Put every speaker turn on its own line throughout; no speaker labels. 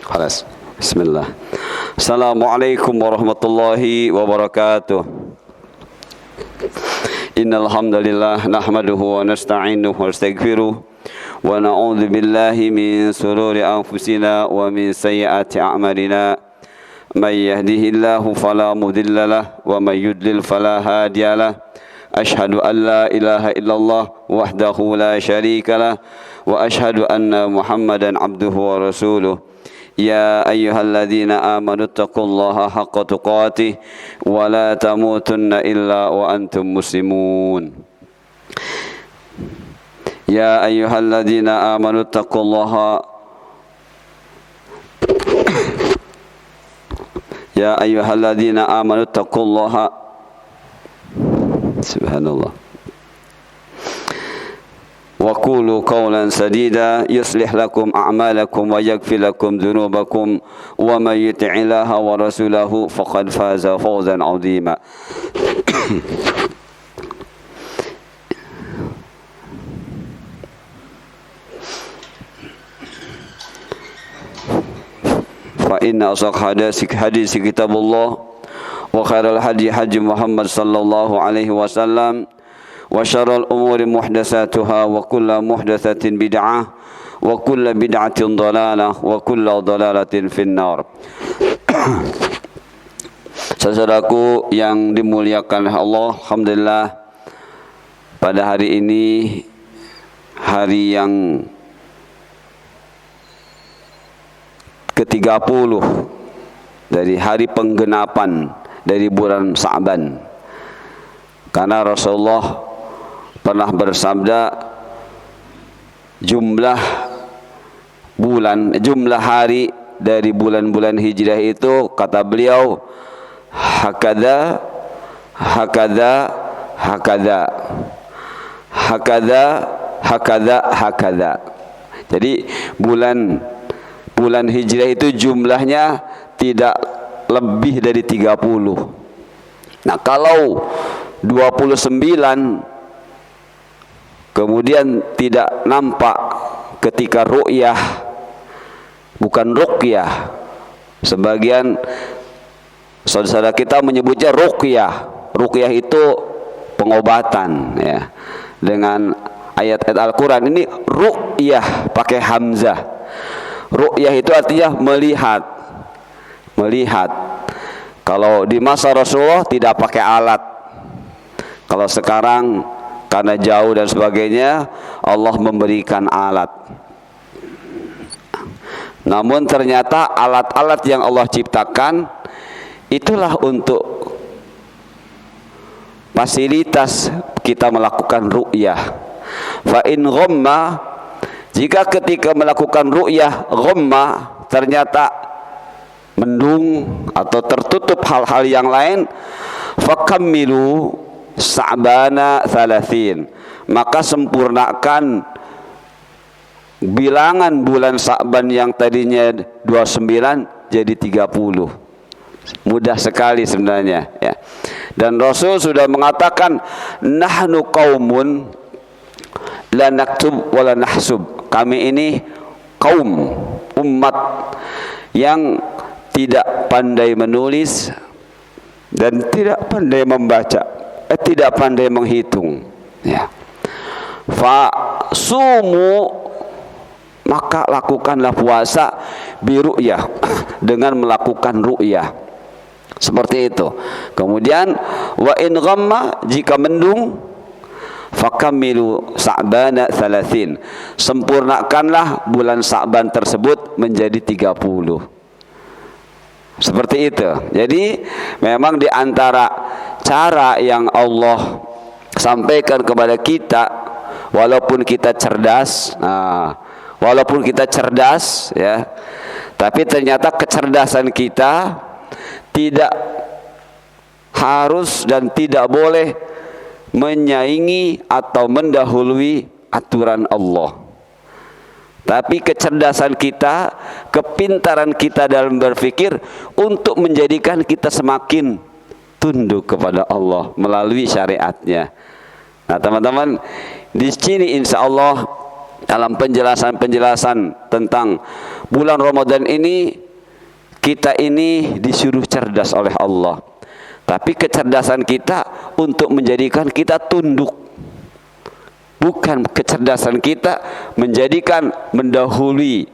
خلاص. بسم الله. السلام عليكم ورحمة الله وبركاته. إن الحمد لله نحمده ونستعينه ونستغفره ونعوذ بالله من شرور أنفسنا ومن سيئات أعمالنا. من يهده الله فلا مضل له ومن يضلل فلا هادي له. أشهد أن لا إله إلا الله وحده لا شريك له وأشهد أن محمدا عبده ورسوله. يا أيها الذين آمنوا اتقوا الله حق تقاته ولا تموتن إلا وأنتم مسلمون. يا أيها الذين آمنوا اتقوا الله يا أيها الذين آمنوا اتقوا الله سبحان الله وقولوا قولا سديدا يصلح لكم أعمالكم ويغفر لكم ذنوبكم ومن يطع الله ورسوله فقد فاز فوزا عظيما. فإن أصدق حديث كتاب الله وخير الهدي هدي محمد صلى الله عليه وسلم وشر الأمور محدثاتها وكل محدثة بدعة وكل بدعة ضلالة وكل ضلالة في النار. Saudaraku yang dimuliakan Allah, alhamdulillah pada hari ini hari yang ke-30 dari hari penggenapan dari bulan Sa'ban. Karena Rasulullah pernah bersabda jumlah hari dari bulan-bulan hijrah itu, kata beliau, hakada hakada hakada hakada hakada hakada. Jadi bulan hijrah itu jumlahnya tidak lebih dari 30. Nah, kalau 29 kemudian tidak nampak ketika ru'yah, bukan ruqyah. Sebagian saudara kita menyebutnya ruqyah. Ruqyah itu pengobatan, ya, dengan ayat-ayat Al-Quran. Ini ru'yah pakai hamzah. Ru'yah itu artinya melihat. Kalau di masa Rasulullah tidak pakai alat. Kalau sekarang karena jauh dan sebagainya, Allah memberikan alat. Namun ternyata alat-alat yang Allah ciptakan itulah untuk fasilitas kita melakukan ru'yah. Fa in ghamma, jika ketika melakukan ru'yah ghamma ternyata mendung atau tertutup hal-hal yang lain, fakammilu Sa'bana 30, maka sempurnakan bilangan bulan Sa'ban yang tadinya 29 jadi 30. Mudah sekali sebenarnya, ya. Dan Rasul sudah mengatakan, nahnu qaumun la naktub wa la nahsub. Kami ini kaum, umat yang tidak pandai menulis dan tidak pandai membaca, tidak pandai menghitung, ya. Fa sumu, maka lakukanlah puasa biru'yah, dengan melakukan ru'yah, seperti itu. Kemudian wa in ghamma, jika mendung, fakamilu Sa'bana 30, sempurnakanlah bulan Sa'ban tersebut menjadi 30. Seperti itu. Jadi memang di antara cara yang Allah sampaikan kepada kita, walaupun kita cerdas, ya, tapi ternyata kecerdasan kita tidak harus dan tidak boleh menyaingi atau mendahului aturan Allah. Tapi kecerdasan kita, kepintaran kita dalam berpikir untuk menjadikan kita semakin tunduk kepada Allah melalui syariatnya. Nah teman-teman, di sini insya Allah dalam penjelasan-penjelasan tentang bulan Ramadan ini, kita ini disuruh cerdas oleh Allah. Tapi kecerdasan kita untuk menjadikan kita tunduk. Bukan kecerdasan kita menjadikan mendahului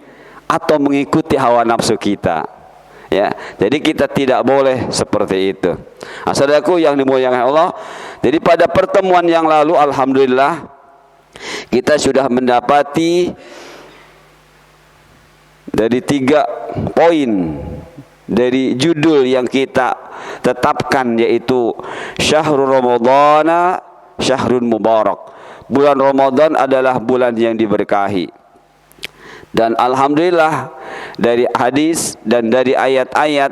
atau mengikuti hawa nafsu kita. Ya, jadi kita tidak boleh seperti itu. Saudaraku yang dimuliakan Allah, jadi pada pertemuan yang lalu alhamdulillah kita sudah mendapati dari 3 poin dari judul yang kita tetapkan, yaitu Syahrul Ramadhana Syahrun Mubarak. Bulan Ramadan adalah bulan yang diberkahi. Dan alhamdulillah dari hadis dan dari ayat-ayat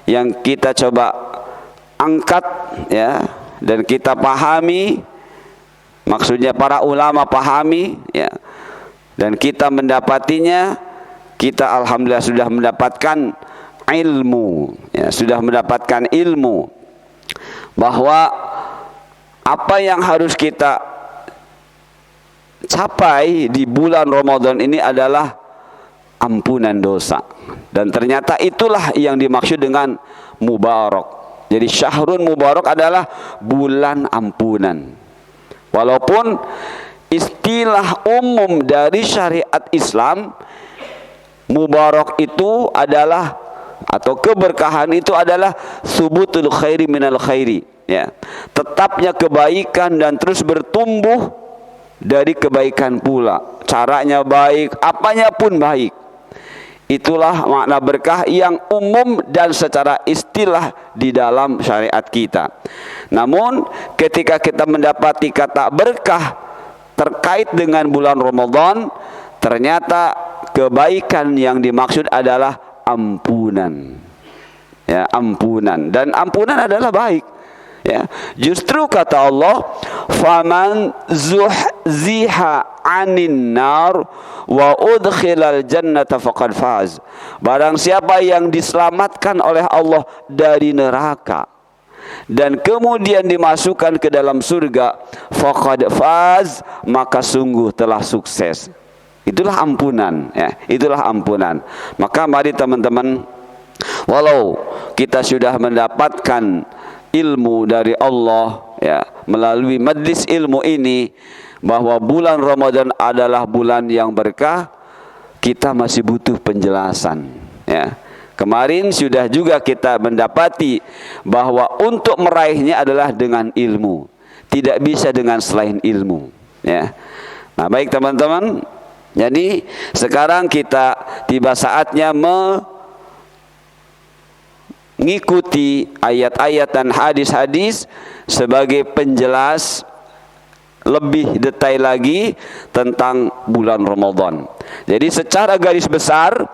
yang kita coba angkat ya, dan kita pahami, maksudnya para ulama pahami ya, dan kita mendapatinya, kita alhamdulillah sudah mendapatkan ilmu ya, sudah mendapatkan ilmu bahwa apa yang harus kita capai di bulan Ramadan ini adalah ampunan dosa. Dan ternyata itulah yang dimaksud dengan mubarak. Jadi Syahrun Mubarak adalah bulan ampunan. Walaupun istilah umum dari syariat Islam, mubarak itu adalah, atau keberkahan itu adalah subutul khairi minal khairi ya, tetapnya kebaikan dan terus bertumbuh dari kebaikan pula. Caranya baik, apanya pun baik. Itulah makna berkah yang umum dan secara istilah di dalam syariat kita. Namun ketika kita mendapati kata berkah terkait dengan bulan Ramadan, ternyata kebaikan yang dimaksud adalah ampunan. Ya, ampunan. Dan ampunan adalah baik. Ya, justru kata Allah, faman zuhziha 'anin nar wa udkhilal jannata faqad faz. Barang siapa yang diselamatkan oleh Allah dari neraka dan kemudian dimasukkan ke dalam surga, faqad faz, maka sungguh telah sukses. Itulah ampunan ya, itulah ampunan. Maka mari teman-teman, walau kita sudah mendapatkan ilmu dari Allah ya, melalui majlis ilmu ini, bahwa bulan Ramadan adalah bulan yang berkah, kita masih butuh penjelasan ya. Kemarin sudah juga kita mendapati bahwa untuk meraihnya adalah dengan ilmu, tidak bisa dengan selain ilmu ya. Nah, baik teman-teman, jadi sekarang kita tiba saatnya mengikuti ayat-ayat dan hadis-hadis sebagai penjelas lebih detail lagi tentang bulan Ramadan. Jadi secara garis besar,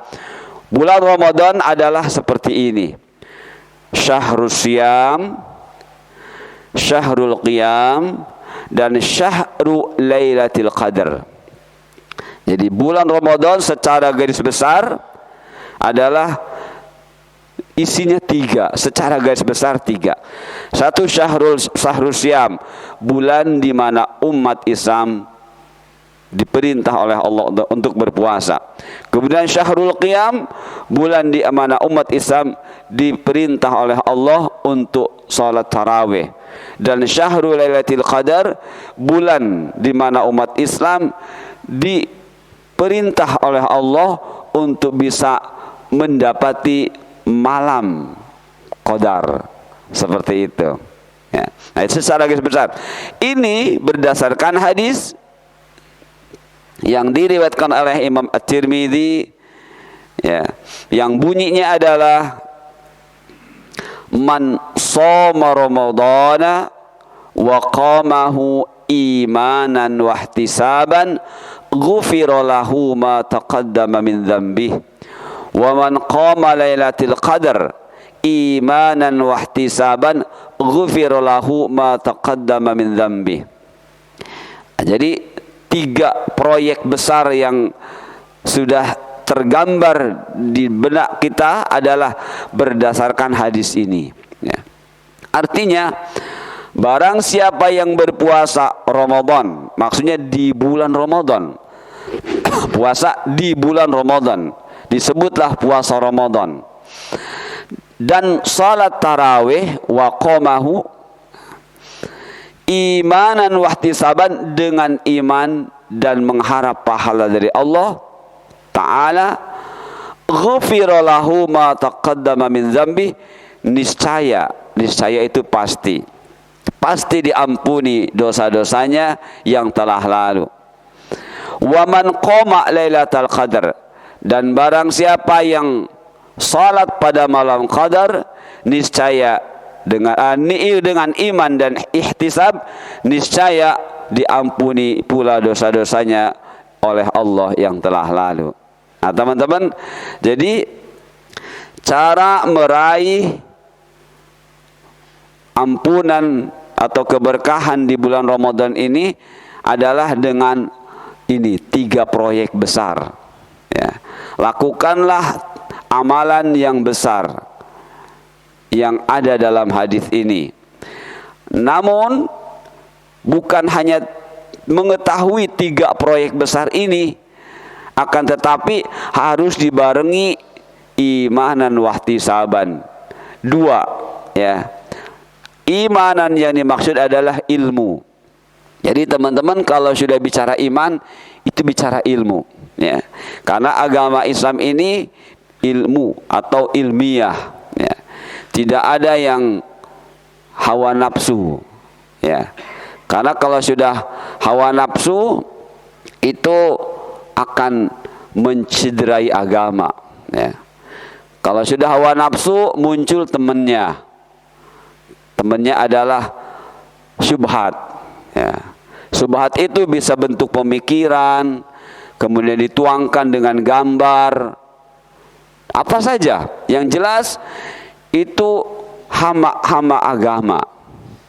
bulan Ramadan adalah seperti ini: Syahrul Syam, Syahrul Qiyam, dan Syahrul Lailatul Qadar. Jadi bulan Ramadan secara garis besar adalah isinya 3, secara garis besar 3. Satu, Syahrul Syam, bulan di mana umat Islam diperintah oleh Allah untuk berpuasa. Kemudian Syahrul Qiyam, bulan di mana umat Islam diperintah oleh Allah untuk salat tarawih. Dan Syahrul Lailatul Qadar, bulan di mana umat Islam diperintah oleh Allah untuk bisa mendapati malam Qadar, seperti itu ya. Nah, itu secara garis besar. Ini berdasarkan hadis yang diriwayatkan oleh Imam At-Tirmidzi ya, yang bunyinya adalah man shoma ramadhana wa qamahu imanan wa ihtisaban ghufira lahu ma taqaddama min dhanbihi wa man qama lailatul qadar imanan wa ihtisaban ghufira lahu ma taqaddama min dhanbi. Jadi 3 proyek besar yang sudah tergambar di benak kita adalah berdasarkan hadis ini ya. Artinya barang siapa yang berpuasa Ramadan, maksudnya di bulan Ramadan, puasa di bulan Ramadan, disebutlah puasa Ramadan. Dan salat tarawih wa qamahu imanan wahtisaban, dengan iman dan mengharap pahala dari Allah Ta'ala, ghufira lahu ma taqaddama min dzambi, niscaya itu pasti diampuni dosa-dosanya yang telah lalu. Wa man qama lailatal qadar, dan barang siapa yang salat pada malam qadar, niscaya dengan iman dan ihtisab, niscaya diampuni pula dosa-dosanya oleh Allah yang telah lalu. Nah teman-teman, jadi cara meraih ampunan atau keberkahan di bulan Ramadan ini adalah dengan ini 3 proyek besar, ya. Lakukanlah amalan yang besar yang ada dalam hadis ini. Namun bukan hanya mengetahui 3 proyek besar ini, akan tetapi harus dibarengi imanan wahtisaban. 2, ya. Imanan yang dimaksud adalah ilmu. Jadi teman-teman, kalau sudah bicara iman, itu bicara ilmu, ya. Karena agama Islam ini ilmu atau ilmiah, ya. Tidak ada yang hawa nafsu, ya. Karena kalau sudah hawa nafsu itu akan mencederai agama, ya. Kalau sudah hawa nafsu muncul temannya adalah syubhat, ya. Syubhat itu bisa bentuk pemikiran, kemudian dituangkan dengan gambar, apa saja. Yang jelas itu hama-hama agama,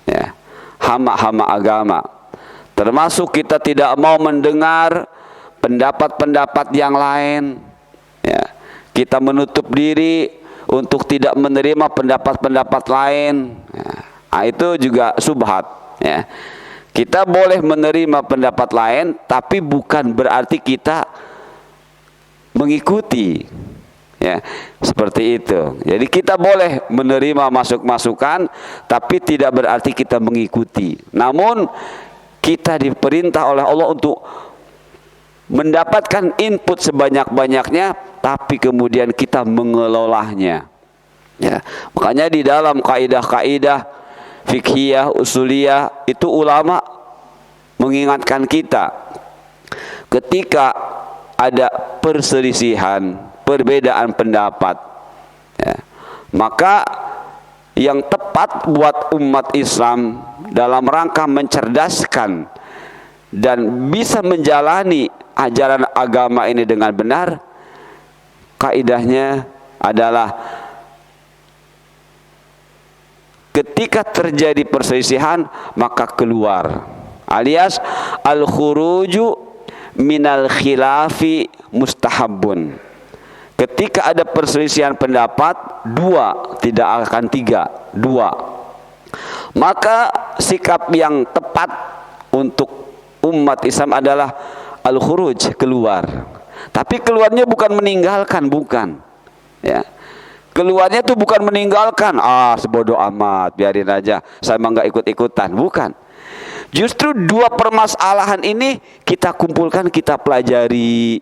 ya. Hama-hama agama. Termasuk kita tidak mau mendengar pendapat-pendapat yang lain, ya. Kita menutup diri untuk tidak menerima pendapat-pendapat lain, ya. Nah, itu juga syubhat, ya. Kita boleh menerima pendapat lain, tapi bukan berarti kita mengikuti, ya, seperti itu. Jadi kita boleh menerima masukan, tapi tidak berarti kita mengikuti. Namun kita diperintah oleh Allah untuk mendapatkan input sebanyak-banyaknya, tapi kemudian kita mengelolanya, ya. Makanya di dalam kaidah-kaidah fikhiyah, usuliyah, itu ulama mengingatkan kita ketika ada perselisihan, perbedaan pendapat, ya, maka yang tepat buat umat Islam dalam rangka mencerdaskan dan bisa menjalani ajaran agama ini dengan benar, kaidahnya adalah ketika terjadi perselisihan maka keluar, alias al-khuruju minal khilafi mustahabun. Ketika ada perselisihan pendapat, 2, tidak akan 3, 2. Maka sikap yang tepat untuk umat Islam adalah al-khuruj, keluar. Tapi keluarnya bukan meninggalkan, bukan, ya. Keluarnya itu bukan meninggalkan, sebodoh amat, biarin aja, saya emang gak ikut-ikutan, bukan. Justru 2 permasalahan ini kita kumpulkan, kita pelajari,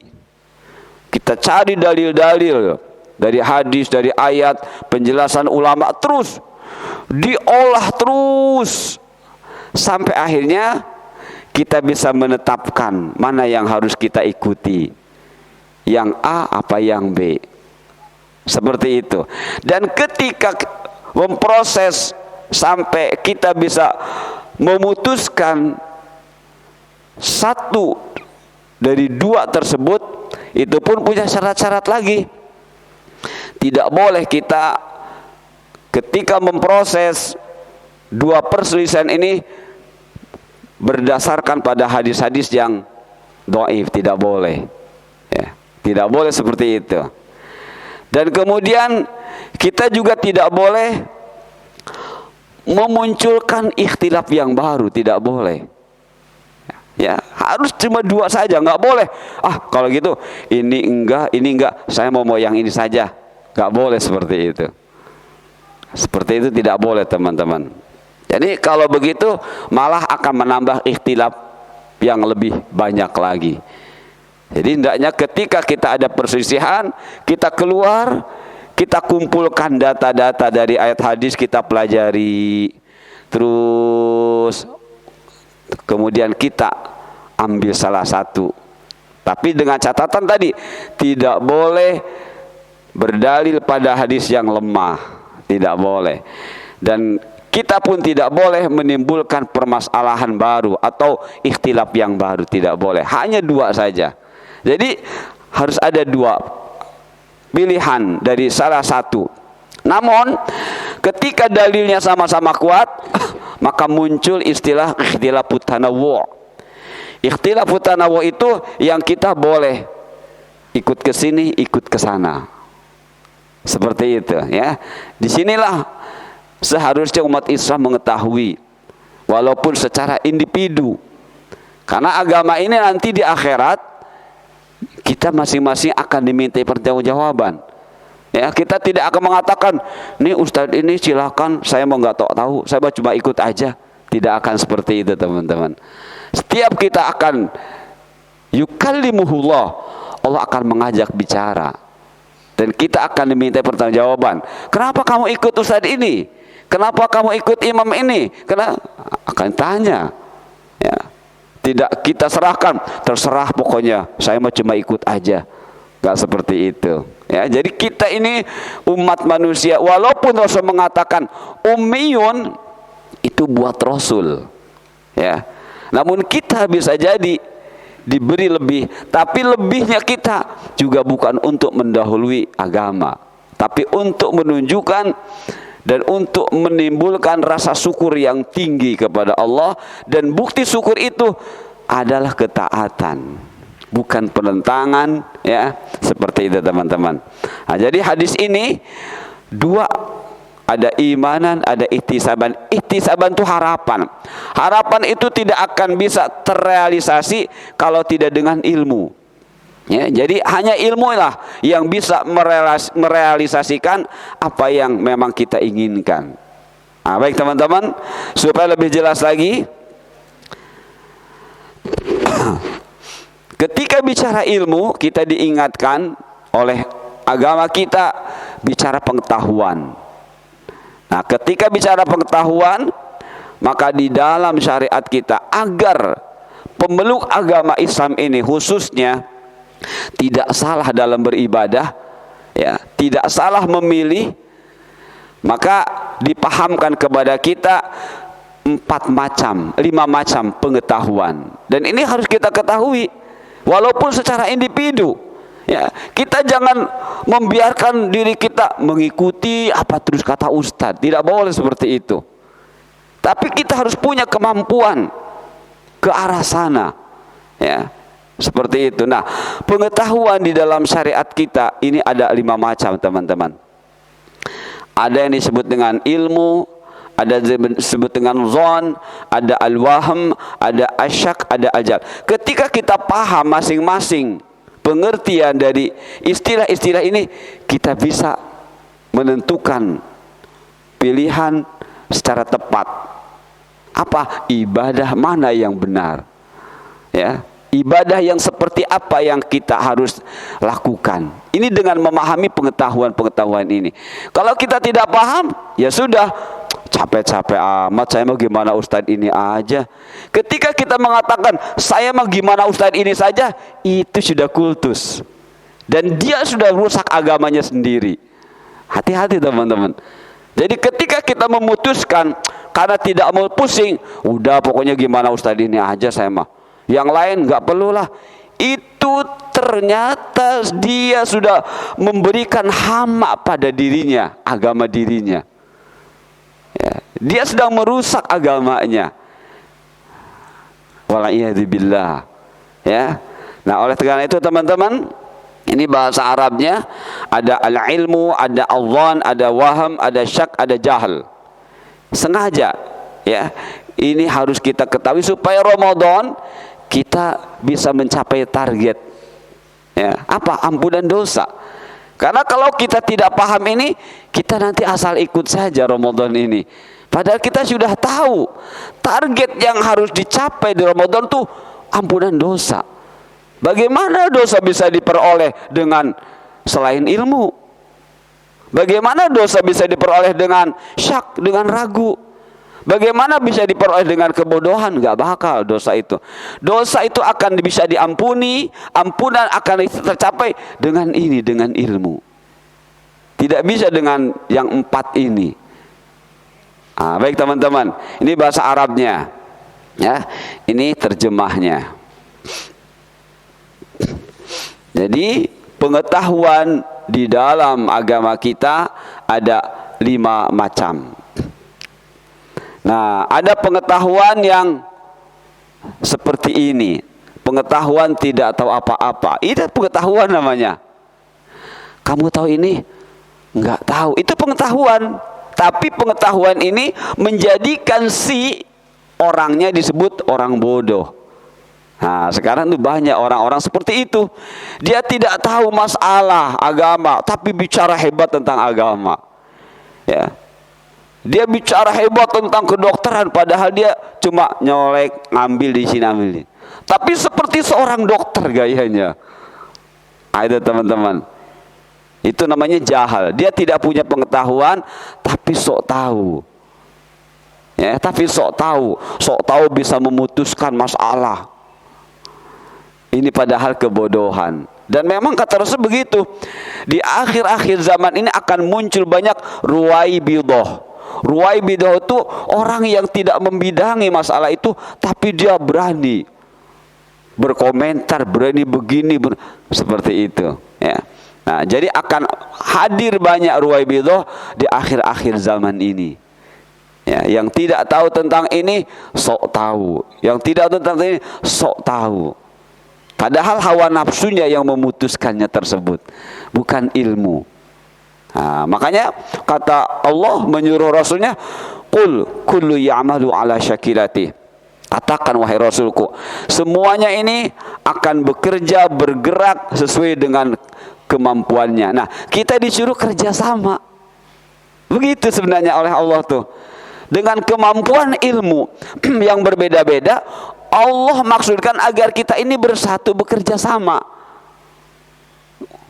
kita cari dalil-dalil dari hadis, dari ayat, penjelasan ulama, terus diolah terus sampai akhirnya kita bisa menetapkan mana yang harus kita ikuti, yang A apa yang B. Seperti itu. Dan ketika memproses sampai kita bisa memutuskan 1 dari 2 tersebut, itu pun punya syarat-syarat lagi. Tidak boleh kita ketika memproses 2 perselisihan ini berdasarkan pada hadis-hadis yang dhaif, tidak boleh, ya. Tidak boleh seperti itu. Dan kemudian kita juga tidak boleh memunculkan ikhtilaf yang baru, tidak boleh. Ya, harus cuma dua saja, nggak boleh. Kalau gitu ini enggak, saya mau yang ini saja. Nggak boleh seperti itu. Seperti itu tidak boleh, teman-teman. Jadi kalau begitu malah akan menambah ikhtilaf yang lebih banyak lagi. Jadi hendaknya ketika kita ada perselisihan, kita keluar, kita kumpulkan data-data dari ayat hadis, kita pelajari, terus kemudian kita ambil salah satu. Tapi dengan catatan tadi, tidak boleh berdalil pada hadis yang lemah, tidak boleh. Dan kita pun tidak boleh menimbulkan permasalahan baru atau ikhtilaf yang baru, tidak boleh. Hanya dua saja. Jadi harus ada dua pilihan dari salah satu. Namun ketika dalilnya sama-sama kuat, maka muncul istilah ikhtilafut tanawwu'. Ikhtilafut tanawwu' itu yang kita boleh ikut ke sini, ikut ke sana. Seperti itu, ya. Disinilah seharusnya umat Islam mengetahui, walaupun secara individu. Karena agama ini nanti di akhirat kita masing-masing akan dimintai pertanggungjawaban. Ya, kita tidak akan mengatakan, nih Ustadz ini silakan, saya mau nggak tahu, saya cuma ikut aja. Tidak akan seperti itu, teman-teman. Setiap kita akan yukallimuhullah, Allah akan mengajak bicara, dan kita akan dimintai pertanggungjawaban. Kenapa kamu ikut Ustadz ini? Kenapa kamu ikut imam ini? Karena akan tanya. Ya, tidak kita serahkan, terserah pokoknya, saya mau cuma ikut aja. Gak seperti itu. Ya, jadi kita ini umat manusia, walaupun Rasul mengatakan ummiyun itu buat Rasul, ya. Namun kita bisa jadi diberi lebih, tapi lebihnya kita juga bukan untuk mendahului agama, tapi untuk menunjukkan dan untuk menimbulkan rasa syukur yang tinggi kepada Allah. Dan bukti syukur itu adalah ketaatan, bukan penentangan, ya. Seperti itu, teman-teman. Nah, jadi hadis ini dua, ada imanan, ada ihtisaban. Ihtisaban itu harapan. Harapan itu tidak akan bisa terrealisasi kalau tidak dengan ilmu. Ya, jadi hanya ilmu lah yang bisa merealisasikan apa yang memang kita inginkan. Nah, baik teman-teman, supaya lebih jelas lagi, ketika bicara ilmu, kita diingatkan oleh agama kita bicara pengetahuan. Nah, ketika bicara pengetahuan, maka di dalam syariat kita, agar pemeluk agama Islam ini khususnya tidak salah dalam beribadah, ya, tidak salah memilih, maka dipahamkan kepada kita 5 macam pengetahuan. Dan ini harus kita ketahui, walaupun secara individu, ya, kita jangan membiarkan diri kita mengikuti apa terus kata Ustadz. Tidak boleh seperti itu. Tapi kita harus punya kemampuan ke arah sana, ya. Seperti itu. Nah, pengetahuan di dalam syariat kita ini ada 5 macam, teman-teman. Ada yang disebut dengan ilmu, ada disebut dengan zon, ada al-wahm, ada asyak, ada ajal. Ketika kita paham masing-masing pengertian dari istilah-istilah ini, kita bisa menentukan pilihan secara tepat. Apa ibadah mana yang benar? Ya. Ibadah yang seperti apa yang kita harus lakukan. Ini dengan memahami pengetahuan-pengetahuan ini. Kalau kita tidak paham, ya sudah, capek-capek amat, saya mau gimana Ustadz ini aja. Ketika kita mengatakan saya mau gimana Ustadz ini saja, itu sudah kultus, dan dia sudah rusak agamanya sendiri. Hati-hati, teman-teman. Jadi ketika kita memutuskan karena tidak mau pusing, udah pokoknya gimana Ustadz ini aja saya mah, yang lain nggak perlulah, itu ternyata dia sudah memberikan hama pada dirinya, agama dirinya. Ya, dia sedang merusak agamanya. Wala'iyadzubillah. Ya. Nah, oleh karena itu, teman-teman, ini bahasa Arabnya ada al-ilmu, ada al-dhan, ada waham, ada syak, ada jahal. Sengaja, ya. Ini harus kita ketahui supaya Ramadan kita bisa mencapai target. Ya, apa? Ampunan dosa. Karena kalau kita tidak paham ini, kita nanti asal ikut saja Ramadan ini. Padahal kita sudah tahu target yang harus dicapai di Ramadan tuh ampunan dosa. Bagaimana dosa bisa diperoleh dengan selain ilmu? Bagaimana dosa bisa diperoleh dengan syak, dengan ragu? Bagaimana bisa diperoleh dengan kebodohan? Gak bakal dosa itu. Dosa itu akan bisa diampuni, ampunan akan tercapai dengan ini, dengan ilmu. Tidak bisa dengan yang 4 ini. Baik teman-teman, ini bahasa Arabnya. Ya, ini terjemahnya. Jadi pengetahuan di dalam agama kita ada 5 macam. Nah, ada pengetahuan yang seperti ini. Pengetahuan tidak tahu apa-apa. Itu pengetahuan namanya. Kamu tahu ini? Enggak tahu. Itu pengetahuan. Tapi pengetahuan ini menjadikan si orangnya disebut orang bodoh. Nah, sekarang tuh banyak orang-orang seperti itu. Dia tidak tahu masalah agama, tapi bicara hebat tentang agama. Ya. Dia bicara hebat tentang kedokteran, padahal dia cuma nyolek, ngambil di sini, ambil di. Tapi seperti seorang dokter gayanya. Itu teman-teman. Itu namanya jahal. Dia tidak punya pengetahuan, tapi sok tahu. Ya, tapi sok tahu bisa memutuskan masalah. Ini padahal kebodohan. Dan memang kata Rasul begitu. Di akhir-akhir zaman ini akan muncul banyak ruwaibidah. Ruwaibidah itu orang yang tidak membidangi masalah itu, tapi dia berani berkomentar, berani begini, seperti itu. Ya. Nah, jadi akan hadir banyak ruwaibidah di akhir-akhir zaman ini. Ya, yang tidak tahu tentang ini sok tahu, yang tidak tahu tentang ini sok tahu. Padahal hawa nafsunya yang memutuskannya tersebut, bukan ilmu. Nah, makanya kata Allah menyuruh Rasulnya, Qul kullu ya'malu ala syakilati. Katakan wahai Rasulku, semuanya ini akan bekerja, bergerak sesuai dengan kemampuannya. Nah, kita disuruh kerja sama. Begitu sebenarnya oleh Allah tuh. Dengan kemampuan ilmu yang berbeda-beda, Allah maksudkan agar kita ini bersatu, bekerja sama.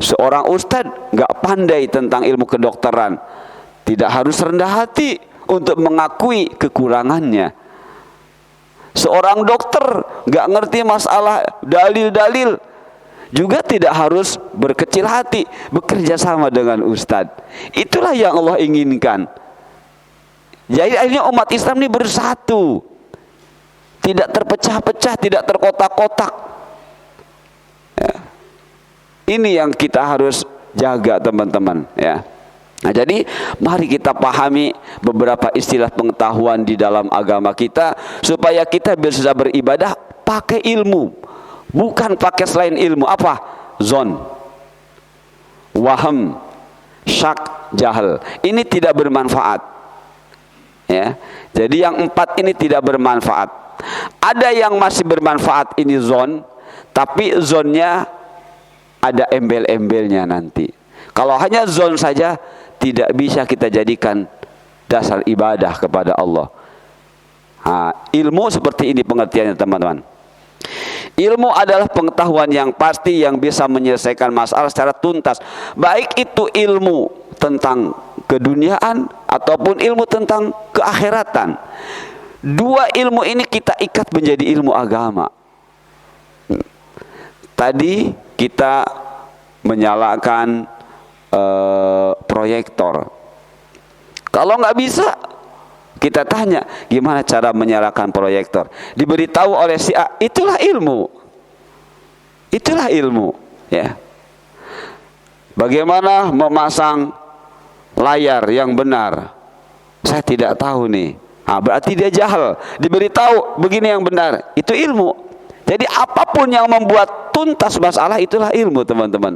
Seorang ustadz gak pandai tentang ilmu kedokteran, tidak harus rendah hati untuk mengakui kekurangannya. Seorang dokter gak ngerti masalah dalil-dalil, juga tidak harus berkecil hati, bekerja sama dengan ustadz. Itulah yang Allah inginkan. Jadi akhirnya umat Islam ini bersatu, tidak terpecah-pecah, tidak terkotak-kotak. Ya. Ini yang kita harus jaga teman-teman. Ya. Nah, jadi mari kita pahami beberapa istilah pengetahuan di dalam agama kita, supaya kita bisa beribadah pakai ilmu, bukan pakai selain ilmu. Apa? Zon, waham, syak, jahal. Ini tidak bermanfaat. Ya. Jadi yang 4 ini tidak bermanfaat. Ada yang masih bermanfaat, ini zon, tapi zonnya ada embel-embelnya nanti. Kalau hanya zon saja, tidak bisa kita jadikan dasar ibadah kepada Allah. Ilmu seperti ini pengertiannya teman-teman. Ilmu adalah pengetahuan yang pasti yang bisa menyelesaikan masalah secara tuntas. Baik itu ilmu tentang keduniaan ataupun ilmu tentang keakhiratan. Dua ilmu ini kita ikat menjadi ilmu agama. Tadi kita menyalakan proyektor. Kalau nggak bisa, kita tanya gimana cara menyalakan proyektor. Diberitahu oleh si A, itulah ilmu. Itulah ilmu. Ya. Bagaimana memasang layar yang benar? Saya tidak tahu nih. Berarti dia jahil. Diberitahu begini yang benar, itu ilmu. Jadi apapun yang membuat tuntas masalah, itulah ilmu teman-teman.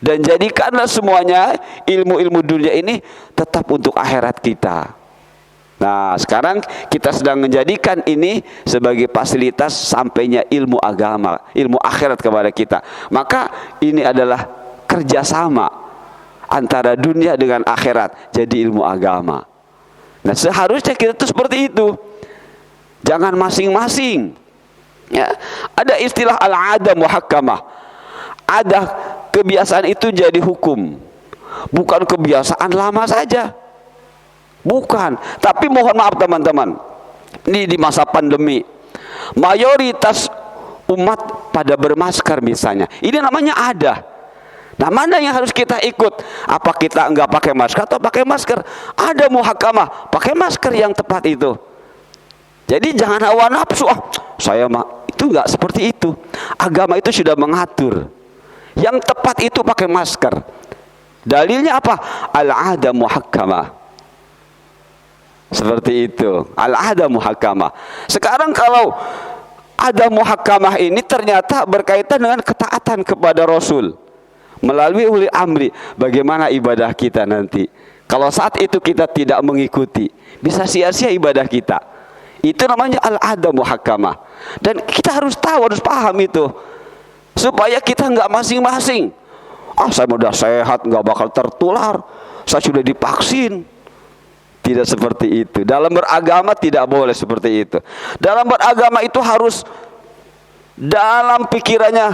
Dan jadikanlah semuanya ilmu-ilmu dunia ini tetap untuk akhirat kita. Nah, sekarang kita sedang menjadikan ini sebagai fasilitas sampainya ilmu agama, ilmu akhirat kepada kita. Maka ini adalah kerjasama antara dunia dengan akhirat, jadi ilmu agama. Nah, seharusnya kita itu seperti itu. Jangan masing-masing. Ya, ada istilah al-'adah muhakkamah. Ada kebiasaan itu jadi hukum. Bukan kebiasaan lama saja. Bukan, tapi mohon maaf teman-teman, ini di masa pandemi mayoritas umat pada bermasker misalnya, ini namanya ada. Nah, mana yang harus kita ikut? Apa kita enggak pakai masker atau pakai masker? Ada muhakamah, pakai masker yang tepat itu. Jadi jangan hawa nafsu, saya mah itu enggak seperti itu. Agama itu sudah mengatur. Yang tepat itu pakai masker. Dalilnya apa? Al-'adah muhakkamah. Seperti itu, al-'adah muhakkamah. Sekarang kalau ada muhakkamah ini ternyata berkaitan dengan ketaatan kepada Rasul melalui ulil amri. Bagaimana ibadah kita nanti? Kalau saat itu kita tidak mengikuti, bisa sia-sia ibadah kita. Itu namanya al-'adah muhakkamah. Dan kita harus tahu, harus paham itu, supaya kita nggak masing-masing. Saya udah sehat, nggak bakal tertular. Saya sudah divaksin. Tidak seperti itu. Dalam beragama tidak boleh seperti itu. Dalam beragama itu harus dalam pikirannya,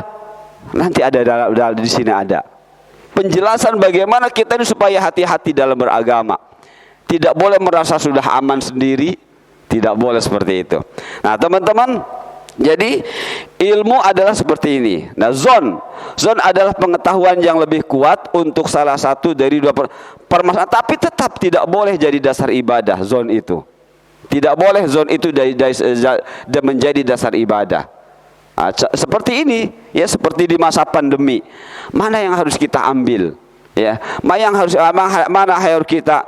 nanti ada di sini ada penjelasan bagaimana kita ini supaya hati-hati dalam beragama. Tidak boleh merasa sudah aman sendiri, tidak boleh seperti itu. Nah, teman-teman, jadi ilmu adalah seperti ini. Nah, zon adalah pengetahuan yang lebih kuat untuk salah satu dari dua permasalahan, tapi tetap tidak boleh jadi dasar ibadah. Zon itu tidak boleh, zon itu menjadi dasar ibadah. Nah, seperti ini, ya, seperti di masa pandemi, mana yang harus kita ambil, ya, mana yang harus kita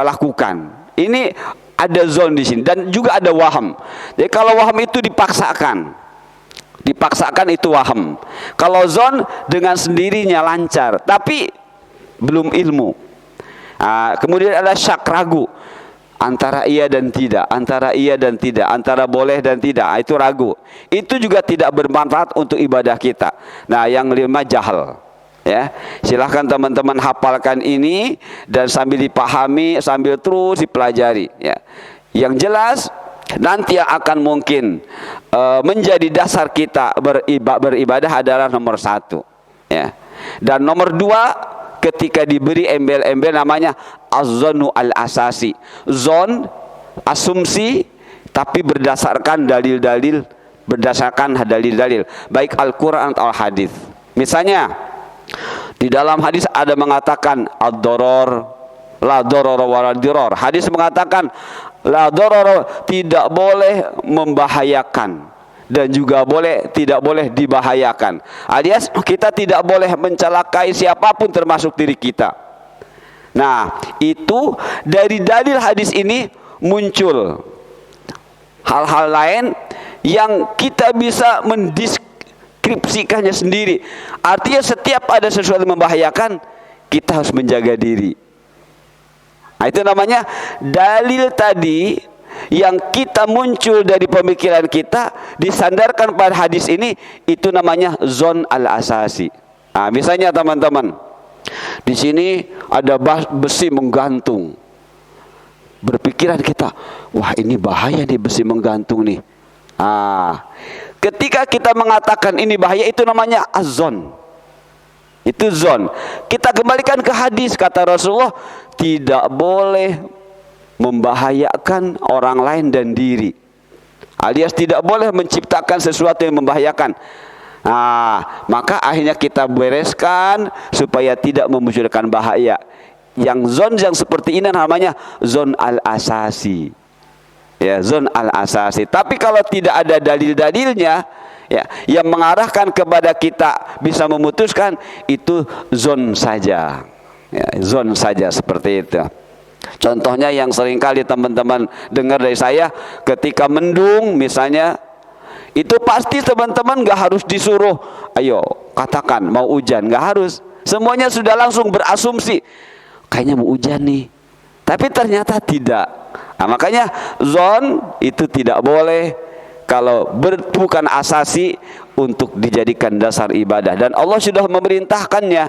lakukan. Ini ada zon di sini dan juga ada waham. Jadi kalau waham itu dipaksakan itu waham. Kalau zon dengan sendirinya lancar, tapi belum ilmu. Kemudian ada syak, ragu, antara iya dan tidak, antara boleh dan tidak, itu ragu. Itu juga tidak bermanfaat untuk ibadah kita. Nah, yang lima jahal. Ya, silahkan teman-teman hafalkan ini dan sambil dipahami, sambil terus dipelajari. Ya, yang jelas nanti yang akan mungkin menjadi dasar kita beribadah adalah nomor satu. Ya, dan nomor dua, ketika diberi embel-embel namanya az-zonu al-asasi, zon, asumsi, tapi berdasarkan dalil-dalil, baik Al-Quran atau Hadis. Misalnya di dalam hadis ada mengatakan ad-doror la doror wala diror. Hadis mengatakan la doror, tidak boleh membahayakan dan juga tidak boleh dibahayakan. Alias kita tidak boleh mencelakai siapapun termasuk diri kita. Nah, itu dari dalil hadis ini muncul hal-hal lain yang kita bisa mendeskripsikannya sendiri. Artinya setiap ada sesuatu yang membahayakan, kita harus menjaga diri. Nah, itu namanya dalil tadi yang kita muncul dari pemikiran kita disandarkan pada hadis ini, itu namanya zon al-asasi. Nah, misalnya teman-teman, di sini ada besi menggantung. Berpikiran kita, wah ini bahaya nih besi menggantung nih. Ketika kita mengatakan ini bahaya, itu namanya az-zon. Itu zon. Kita kembalikan ke hadis, kata Rasulullah, tidak boleh membahayakan orang lain dan diri. Alias tidak boleh menciptakan sesuatu yang membahayakan. Maka akhirnya kita bereskan supaya tidak memunculkan bahaya. Yang zon yang seperti ini namanya zon al-asasi. Ya, zon al-asasi. Tapi kalau tidak ada dalil-dalilnya, ya, yang mengarahkan kepada kita bisa memutuskan, itu zon saja. Ya, zon saja seperti itu. Contohnya yang seringkali teman-teman dengar dari saya, ketika mendung misalnya, itu pasti teman-teman gak harus disuruh, ayo katakan mau hujan, gak harus. Semuanya sudah langsung berasumsi, kayaknya mau hujan nih. Tapi ternyata tidak. Nah, makanya zon itu tidak boleh kalau bukan asasi untuk dijadikan dasar ibadah, dan Allah sudah memerintahkannya.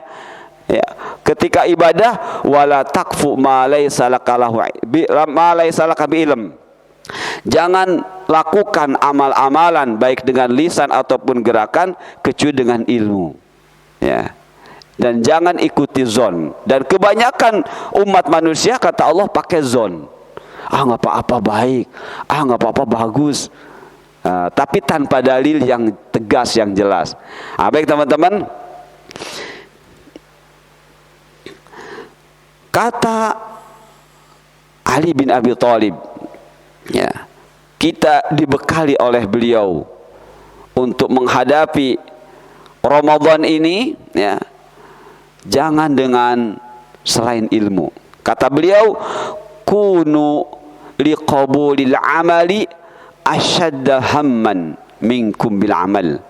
Ya, ketika ibadah, wala takfu ma laysa laka bi ilm. Jangan lakukan amal-amalan baik dengan lisan ataupun gerakan kecuali dengan ilmu. Ya. Dan jangan ikuti zon. Dan kebanyakan umat manusia, kata Allah, pakai zon. Nggak apa-apa baik, nggak apa-apa bagus. Tapi tanpa dalil yang tegas, yang jelas. Baik teman-teman, kata Ali bin Abi Thalib, ya, kita dibekali oleh beliau untuk menghadapi Ramadan ini, ya, jangan dengan selain ilmu. Kata beliau, kunu liqabulil amali asyadda hamman minkum bil amal.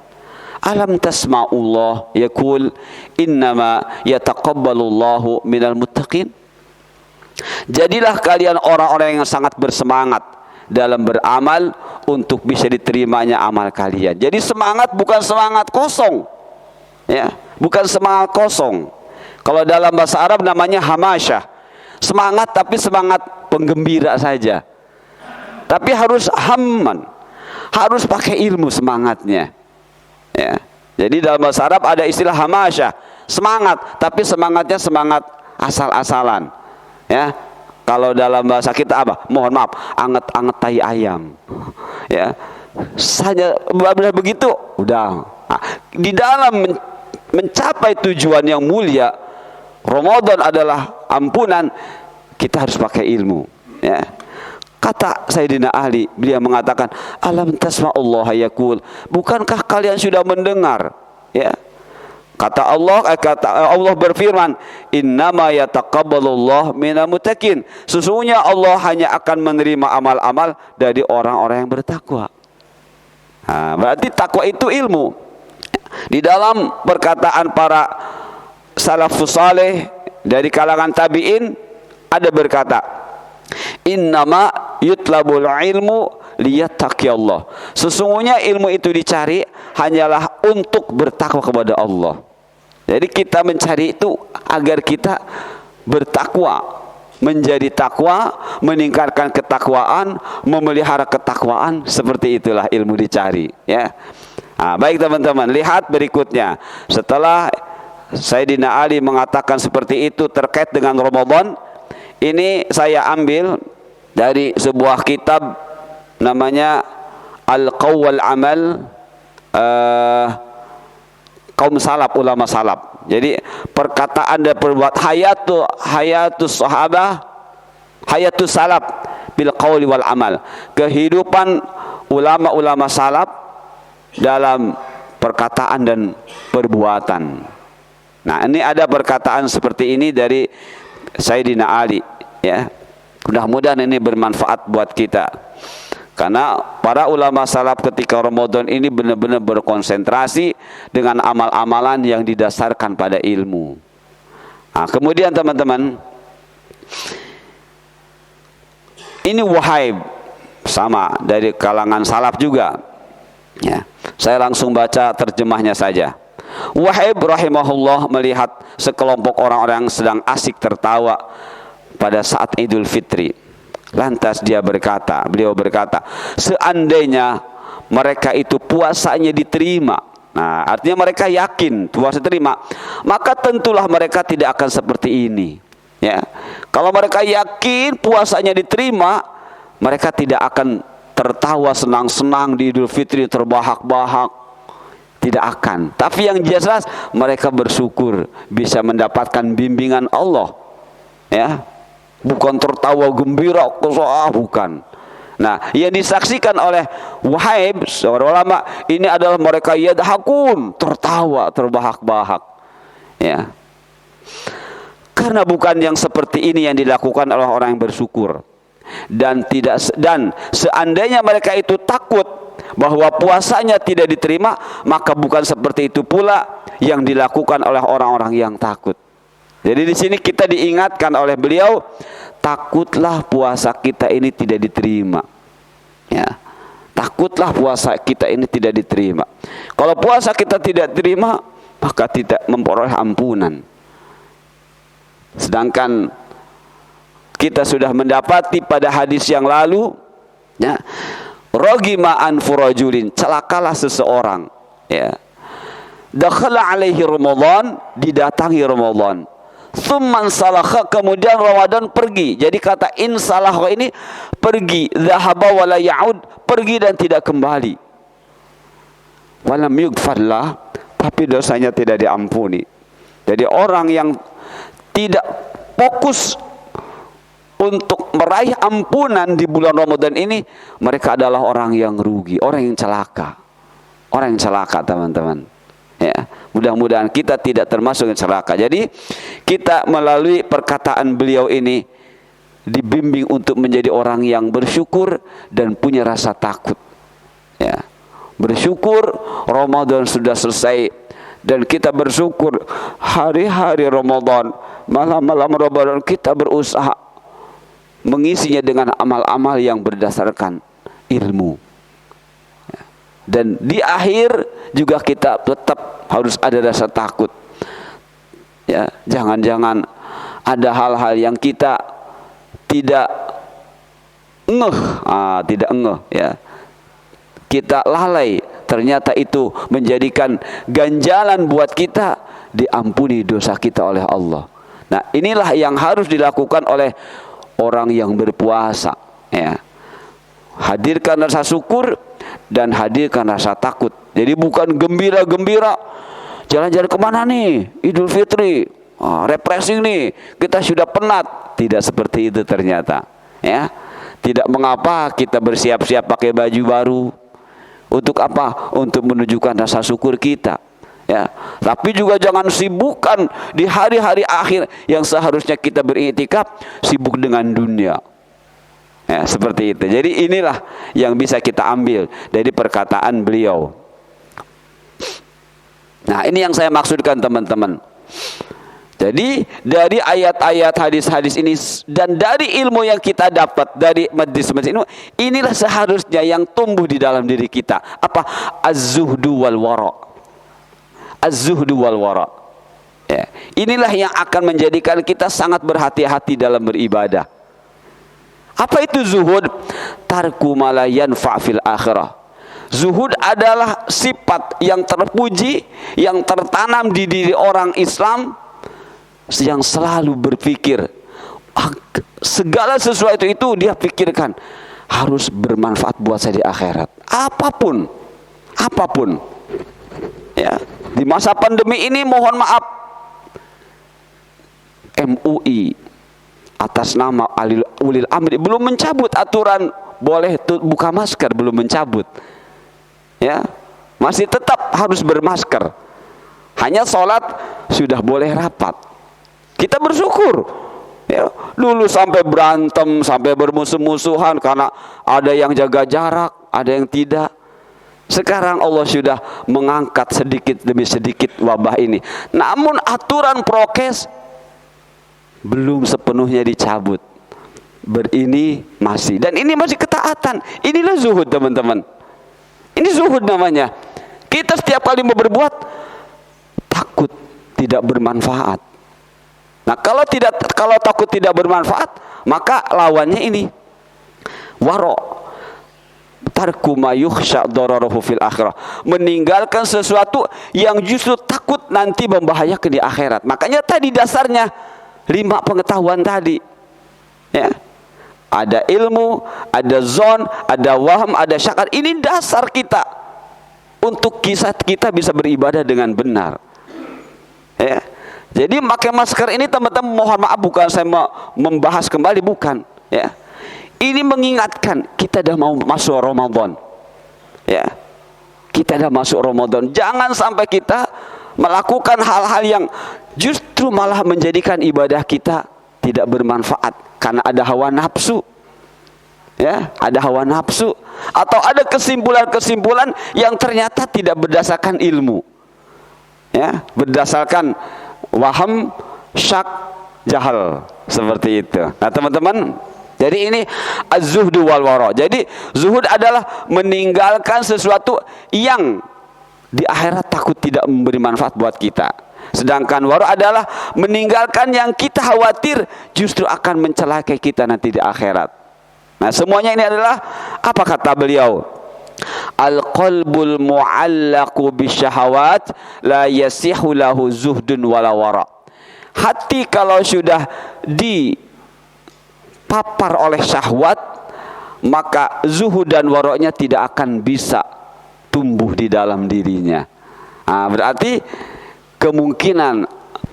Alam tasma'ullah yaqul innama yataqabbalullahu minal muttaqin. Jadilah kalian orang-orang yang sangat bersemangat dalam beramal untuk bisa diterimanya amal kalian. Jadi semangat bukan semangat kosong, ya, bukan semangat kosong. Kalau dalam bahasa Arab namanya hamasyah, semangat tapi semangat penggembira saja. Tapi harus hamman, harus pakai ilmu semangatnya. Ya. Jadi dalam bahasa Arab ada istilah hamasyah, semangat, tapi semangatnya semangat asal-asalan. Ya, kalau dalam bahasa kita apa? Mohon maaf, anget-anget tai ayam. Ya, saja benar begitu. Udah. Nah, di dalam mencapai tujuan yang mulia, Ramadan adalah ampunan. Kita harus pakai ilmu. Ya. Kata Sayyidina Ali, beliau mengatakan, alam tasma'ullah yaqul, bukankah kalian sudah mendengar? Ya. Kata Allah berfirman, innama yataqabbalullah minal muttaqin. Sesungguhnya Allah hanya akan menerima amal-amal dari orang-orang yang bertakwa. Berarti takwa itu ilmu. Di dalam perkataan para salafus saleh dari kalangan tabi'in ada berkata, innama yutlabul ilmu liyattaqiyallah. Sesungguhnya ilmu itu dicari hanyalah untuk bertakwa kepada Allah. Jadi kita mencari itu agar kita bertakwa, menjadi takwa, meningkatkan ketakwaan, memelihara ketakwaan. Seperti itulah ilmu dicari, ya. Baik teman-teman, lihat berikutnya. Setelah Sayyidina Ali mengatakan seperti itu terkait dengan Ramadan, ini saya ambil dari sebuah kitab namanya Al-Qawl wal Amal, kaum salaf, ulama salaf. Jadi perkataan dan perbuatan hayatus sahabah, hayatus salaf bil qauli wal amal. Kehidupan ulama-ulama salaf dalam perkataan dan perbuatan. Nah, ini ada perkataan seperti ini dari Sayyidina Ali, ya. Mudah-mudahan ini bermanfaat buat kita. Karena para ulama salaf ketika Ramadan ini benar-benar berkonsentrasi dengan amal-amalan yang didasarkan pada ilmu. Kemudian teman-teman, ini Wahaib, sama dari kalangan salaf juga. Ya, saya langsung baca terjemahnya saja. Wahaib rahimahullah melihat sekelompok orang-orang sedang asik tertawa pada saat Idul Fitri. Lantas beliau berkata, seandainya mereka itu puasanya diterima, nah artinya mereka yakin puasa diterima, maka tentulah mereka tidak akan seperti ini. Ya, kalau mereka yakin puasanya diterima, mereka tidak akan tertawa senang-senang di Idul Fitri, terbahak-bahak, tidak akan. Tapi yang jelas mereka bersyukur bisa mendapatkan bimbingan Allah. Ya. Bukan tertawa gembira, bukan. Nah, yang disaksikan oleh Wahaib, seorang ulama, ini adalah mereka yadhakun, tertawa, terbahak-bahak. Ya. Karena bukan yang seperti ini yang dilakukan oleh orang yang bersyukur. Dan seandainya mereka itu takut bahwa puasanya tidak diterima, maka bukan seperti itu pula yang dilakukan oleh orang-orang yang takut. Jadi di sini kita diingatkan oleh beliau, takutlah puasa kita ini tidak diterima. Ya, takutlah puasa kita ini tidak diterima. Kalau puasa kita tidak terima, maka tidak memperoleh ampunan. Sedangkan kita sudah mendapati pada hadis yang lalu, ya, rogima anfu rajulin, celakalah seseorang, ya, dakhala alaihi Ramadan, didatangi Ramadan, tsumman salakha, kemudian Ramadan pergi. Jadi kata insalakha ini pergi, dhahaba wala ya'ud, pergi dan tidak kembali. Walam yughfarlah, tapi dosanya tidak diampuni. Jadi orang yang tidak fokus untuk meraih ampunan di bulan Ramadan ini, mereka adalah orang yang rugi, orang yang celaka. Orang yang celaka, teman-teman. Ya, mudah-mudahan kita tidak termasuk yang celaka. Jadi kita melalui perkataan beliau ini dibimbing untuk menjadi orang yang bersyukur dan punya rasa takut. Ya, bersyukur Ramadan sudah selesai, dan kita bersyukur hari-hari Ramadan, malam-malam Ramadan kita berusaha mengisinya dengan amal-amal yang berdasarkan ilmu. Dan di akhir juga kita tetap harus ada rasa takut. Ya, jangan-jangan ada hal-hal yang kita tidak ngeh, ya. Kita lalai, ternyata itu menjadikan ganjalan buat kita diampuni dosa kita oleh Allah. Nah, inilah yang harus dilakukan oleh orang yang berpuasa, ya. Hadirkan rasa syukur dan hadirkan rasa takut. Jadi bukan gembira-gembira, jalan-jalan kemana nih, Idul Fitri, refreshing nih, kita sudah penat. Tidak seperti itu ternyata, ya. Tidak mengapa kita bersiap-siap pakai baju baru. Untuk apa? Untuk menunjukkan rasa syukur kita, ya. Tapi juga jangan sibukkan di hari-hari akhir yang seharusnya kita beriktikaf, sibuk dengan dunia. Ya, seperti itu. Jadi inilah yang bisa kita ambil dari perkataan beliau. Nah, ini yang saya maksudkan, teman-teman. Jadi dari ayat-ayat hadis-hadis ini dan dari ilmu yang kita dapat dari majlis-majlis ini, inilah seharusnya yang tumbuh di dalam diri kita. Apa? Az-zuhdu wal wara. Az-zuhdu wal wara. Ya. Inilah yang akan menjadikan kita sangat berhati-hati dalam beribadah. Apa itu zuhud? Tarku ma la yanfa' fil akhirah. Zuhud adalah sifat yang terpuji, yang tertanam di diri orang Islam, yang selalu berpikir segala sesuatu itu dia pikirkan harus bermanfaat buat saya di akhirat. Apapun, ya. Di masa pandemi ini, mohon maaf, MUI atas nama ulil amri belum mencabut aturan boleh buka masker, belum mencabut, ya. Masih tetap harus bermasker. Hanya sholat sudah boleh rapat. Kita bersyukur, ya. Dulu sampai berantem, sampai bermusuh-musuhan karena ada yang jaga jarak, ada yang tidak. Sekarang Allah sudah mengangkat sedikit demi sedikit wabah ini. Namun aturan prokes belum sepenuhnya dicabut. Berini masih, dan ini masih ketaatan. Inilah zuhud, teman-teman. Ini zuhud namanya. Kita setiap kali mau berbuat takut tidak bermanfaat. Nah, kalau takut tidak bermanfaat, maka lawannya ini waro. Tarku ma yukhsha dararuhu fil akhirah. Meninggalkan sesuatu yang justru takut nanti membahayakan di akhirat. Makanya tadi dasarnya 5 pengetahuan tadi, ya. Ada ilmu, ada zon, ada waham, ada syakat. Ini dasar kita untuk kita bisa beribadah dengan benar, ya. Jadi pakai masker ini, teman-teman, mohon maaf, bukan saya membahas kembali, bukan, ya. Ini mengingatkan kita dah mau masuk Ramadan, ya. Kita dah masuk Ramadan. Jangan sampai kita melakukan hal-hal yang justru malah menjadikan ibadah kita tidak bermanfaat karena ada hawa nafsu, ya, ada hawa nafsu, atau ada kesimpulan-kesimpulan yang ternyata tidak berdasarkan ilmu, ya, berdasarkan waham, syak, jahal, seperti itu. Nah teman-teman, jadi ini az-zuhdu wal wara. Jadi zuhud adalah meninggalkan sesuatu yang di akhirat takut tidak memberi manfaat buat kita. Sedangkan wara adalah meninggalkan yang kita khawatir justru akan mencelakai kita nanti di akhirat. Nah semuanya ini adalah apa kata beliau? Al-qalbul mu'allaqu bisyahawat la yasihu lahu zuhdun wala wara. Hati kalau sudah dipapar oleh syahwat, maka zuhud dan waroknya tidak akan bisa tumbuh di dalam dirinya. Nah, berarti kemungkinan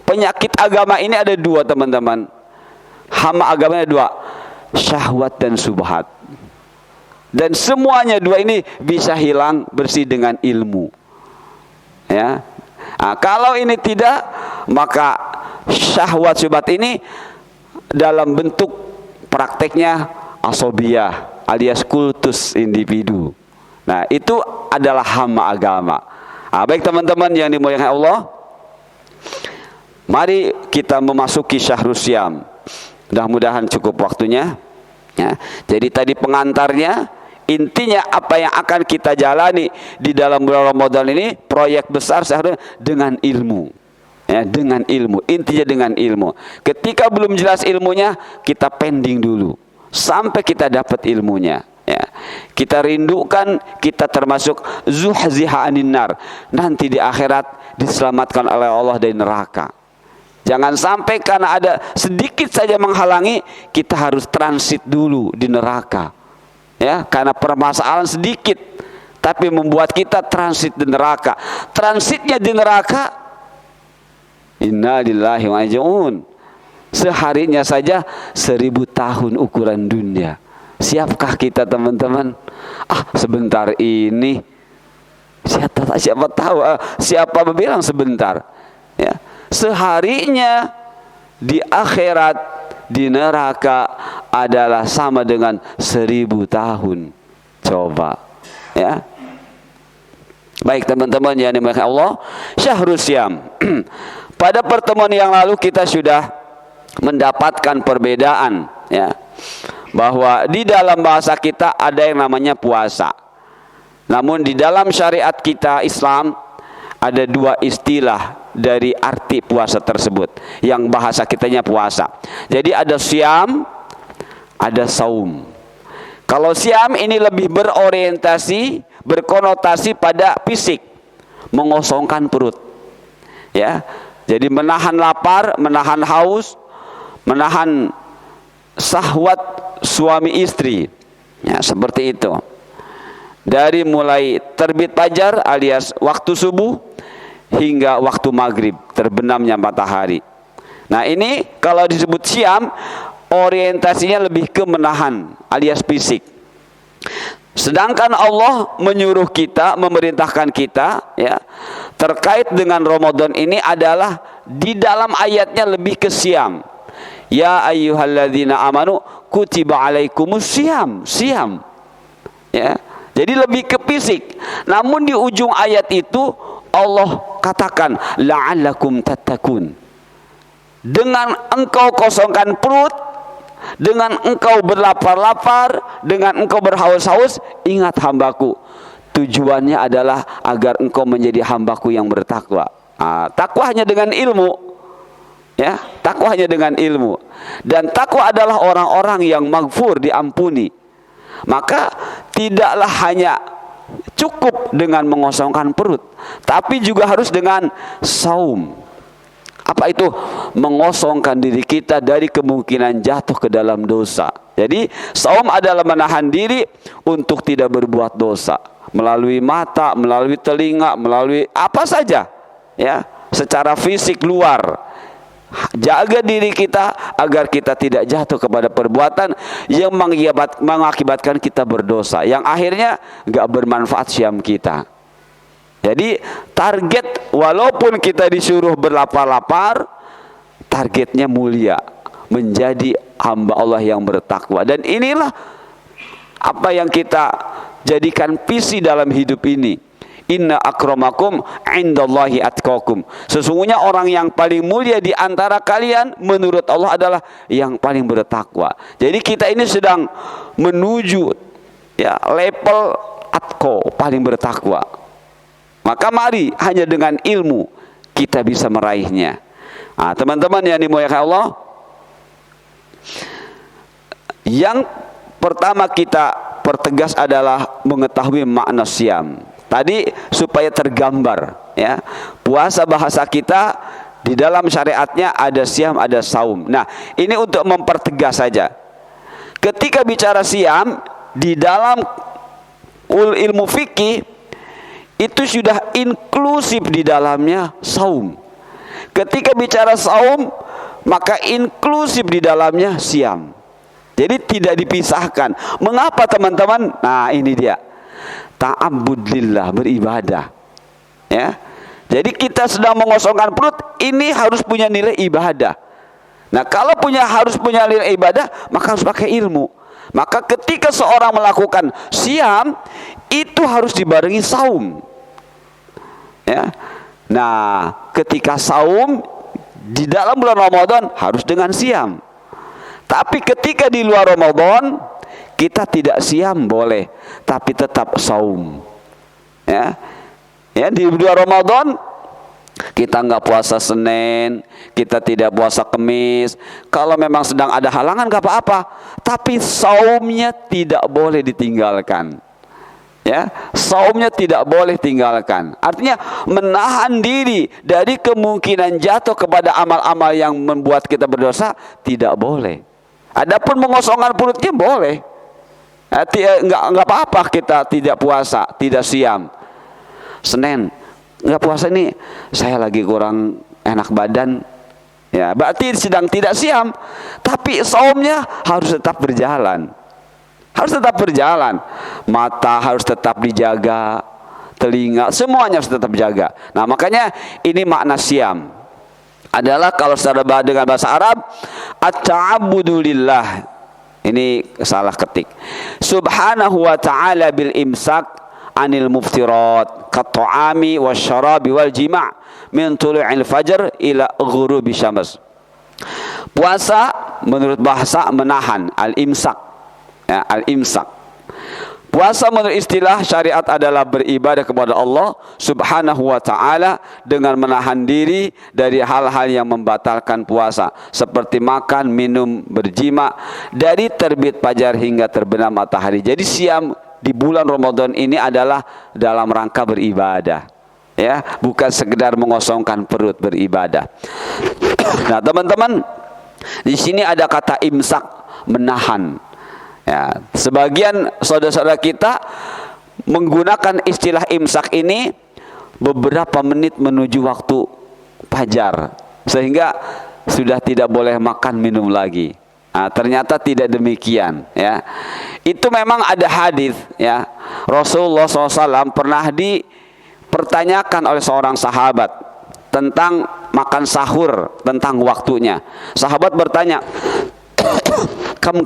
penyakit agama ini ada dua teman-teman. Hama agamanya dua, syahwat dan subhat. Dan semuanya dua ini bisa hilang bersih dengan ilmu. Ya. Nah, kalau ini tidak, maka syahwat subhat ini dalam bentuk prakteknya asobiyah alias kultus individu. Nah itu adalah hama agama. Nah, baik teman-teman yang dimuliakan Allah, mari kita memasuki syahrul syam. Mudah-mudahan cukup waktunya ya. Jadi tadi pengantarnya, intinya apa yang akan kita jalani di dalam bulan Ramadan ini, proyek besar seharusnya dengan ilmu. Ya, dengan ilmu, intinya dengan ilmu. Ketika belum jelas ilmunya, kita pending dulu sampai kita dapat ilmunya. Ya. Kita rindukan kita termasuk zuhziha anin nar, nanti di akhirat diselamatkan oleh Allah dari neraka. Jangan sampai karena ada sedikit saja menghalangi, kita harus transit dulu di neraka. Ya, karena permasalahan sedikit tapi membuat kita transit di neraka. Transitnya di neraka, inna lillahi wa inna ilaihi raji'un. Seharinya saja 1000 tahun ukuran dunia. Siapkah kita teman-teman? Sebentar ini. Siapa tahu? Siapa bilang sebentar? Ya, seharinya di akhirat di neraka adalah sama dengan 1000 tahun. Coba, ya. Baik teman-teman yang dimuliakan Allah, syahrul syam. Pada pertemuan yang lalu kita sudah mendapatkan perbedaan ya, bahwa di dalam bahasa kita ada yang namanya puasa. Namun di dalam syariat kita Islam ada dua istilah dari arti puasa tersebut yang bahasa kitanya puasa. Jadi ada syam, ada saum. Kalau syam ini lebih berorientasi, berkonotasi pada fisik, mengosongkan perut. Ya. Jadi menahan lapar, menahan haus, menahan syahwat suami istri. Ya, seperti itu. Dari mulai terbit fajar alias waktu subuh hingga waktu maghrib, terbenamnya matahari. Nah ini kalau disebut syam, orientasinya lebih ke menahan alias fisik. Sedangkan Allah menyuruh kita, memerintahkan kita ya, terkait dengan Ramadan ini adalah di dalam ayatnya lebih ke syam. Ya ayyuhalladzina amanu kutiba alaikumus syam. Syam. Ya. Jadi lebih ke fisik. Namun di ujung ayat itu Allah katakan la'allakum tattaqun. Dengan engkau kosongkan perut, dengan engkau berlapar-lapar, dengan engkau berhaus-haus, ingat hambaku. Tujuannya adalah agar engkau menjadi hambaku yang bertakwa. Takwa hanya dengan ilmu. Ya, takwa hanya dengan ilmu. Dan takwa adalah orang-orang yang maghfur, diampuni. Maka tidaklah hanya cukup dengan mengosongkan perut, tapi juga harus dengan saum. Apa itu? Mengosongkan diri kita dari kemungkinan jatuh ke dalam dosa. Jadi saum adalah menahan diri untuk tidak berbuat dosa melalui mata, melalui telinga, melalui apa saja ya, secara fisik luar. Jaga diri kita agar kita tidak jatuh kepada perbuatan yang mengakibatkan kita berdosa, yang akhirnya gak bermanfaat syam kita. Jadi target, walaupun kita disuruh berlapar-lapar, targetnya mulia, menjadi hamba Allah yang bertakwa. Dan inilah apa yang kita jadikan visi dalam hidup ini. Inna akramakum indallahi atqakum. Sesungguhnya orang yang paling mulia di antara kalian menurut Allah adalah yang paling bertakwa. Jadi kita ini sedang menuju ya level atqa, paling bertakwa. Maka mari hanya dengan ilmu kita bisa meraihnya. Nah, teman-teman yang dimuliakan Allah, yang pertama kita pertegas adalah mengetahui makna siam. Tadi supaya tergambar ya. Puasa bahasa kita di dalam syariatnya ada siam, ada saum. Nah, ini untuk mempertegas saja. Ketika bicara siam di dalam ilmu fikih itu sudah inklusif di dalamnya saum. Ketika bicara saum maka inklusif di dalamnya siam. Jadi tidak dipisahkan. Mengapa teman-teman? Nah, ini dia. Ta'abbud lillah, beribadah. Ya. Jadi kita sedang mengosongkan perut, ini harus punya nilai ibadah. Nah, kalau harus punya nilai ibadah, maka harus pakai ilmu. Maka ketika seorang melakukan siam, itu harus dibarengi saum. Ya. Nah, ketika saum di dalam bulan Ramadan harus dengan siam. Tapi ketika di luar Ramadan kita tidak siam boleh, tapi tetap saum. Ya, ya di luar Ramadan kita nggak puasa Senin, kita tidak puasa Kamis. Kalau memang sedang ada halangan nggak apa-apa, tapi saumnya tidak boleh ditinggalkan. Ya, saumnya tidak boleh tinggalkan. Artinya menahan diri dari kemungkinan jatuh kepada amal-amal yang membuat kita berdosa tidak boleh. Adapun mengosongkan perutnya boleh. Enggak apa-apa kita tidak puasa, tidak siam. Senin enggak puasa ini, saya lagi kurang enak badan. Ya, berarti sedang tidak siam. Tapi saumnya harus tetap berjalan. Harus tetap berjalan. Mata harus tetap dijaga, telinga, semuanya harus tetap dijaga. Nah, makanya ini makna siam. Adalah kalau secara dengan bahasa Arab at-ta'abbudu lillah. Ini salah ketik. Subhanahu wa ta'ala bil imsak anil muftirat kat-ta'ami wasyarabi wal jima' min tulu'il fajr ila ghurubi syams. Puasa menurut bahasa menahan, al-imsak. Ya, al-imsak. Puasa menurut istilah syariat adalah beribadah kepada Allah Subhanahu wa ta'ala dengan menahan diri dari hal-hal yang membatalkan puasa, seperti makan, minum, berjima dari terbit fajar hingga terbenam matahari. Jadi siam di bulan Ramadan ini adalah dalam rangka beribadah, ya, bukan sekedar mengosongkan perut, beribadah. Nah, teman-teman, di sini ada kata imsak, menahan. Ya, sebagian saudara-saudara kita menggunakan istilah imsak ini beberapa menit menuju waktu fajar, sehingga sudah tidak boleh makan minum lagi. Nah, ternyata tidak demikian. Ya, itu memang ada hadis. Ya, Rasulullah SAW pernah dipertanyakan oleh seorang sahabat tentang makan sahur, tentang waktunya. Sahabat bertanya, kam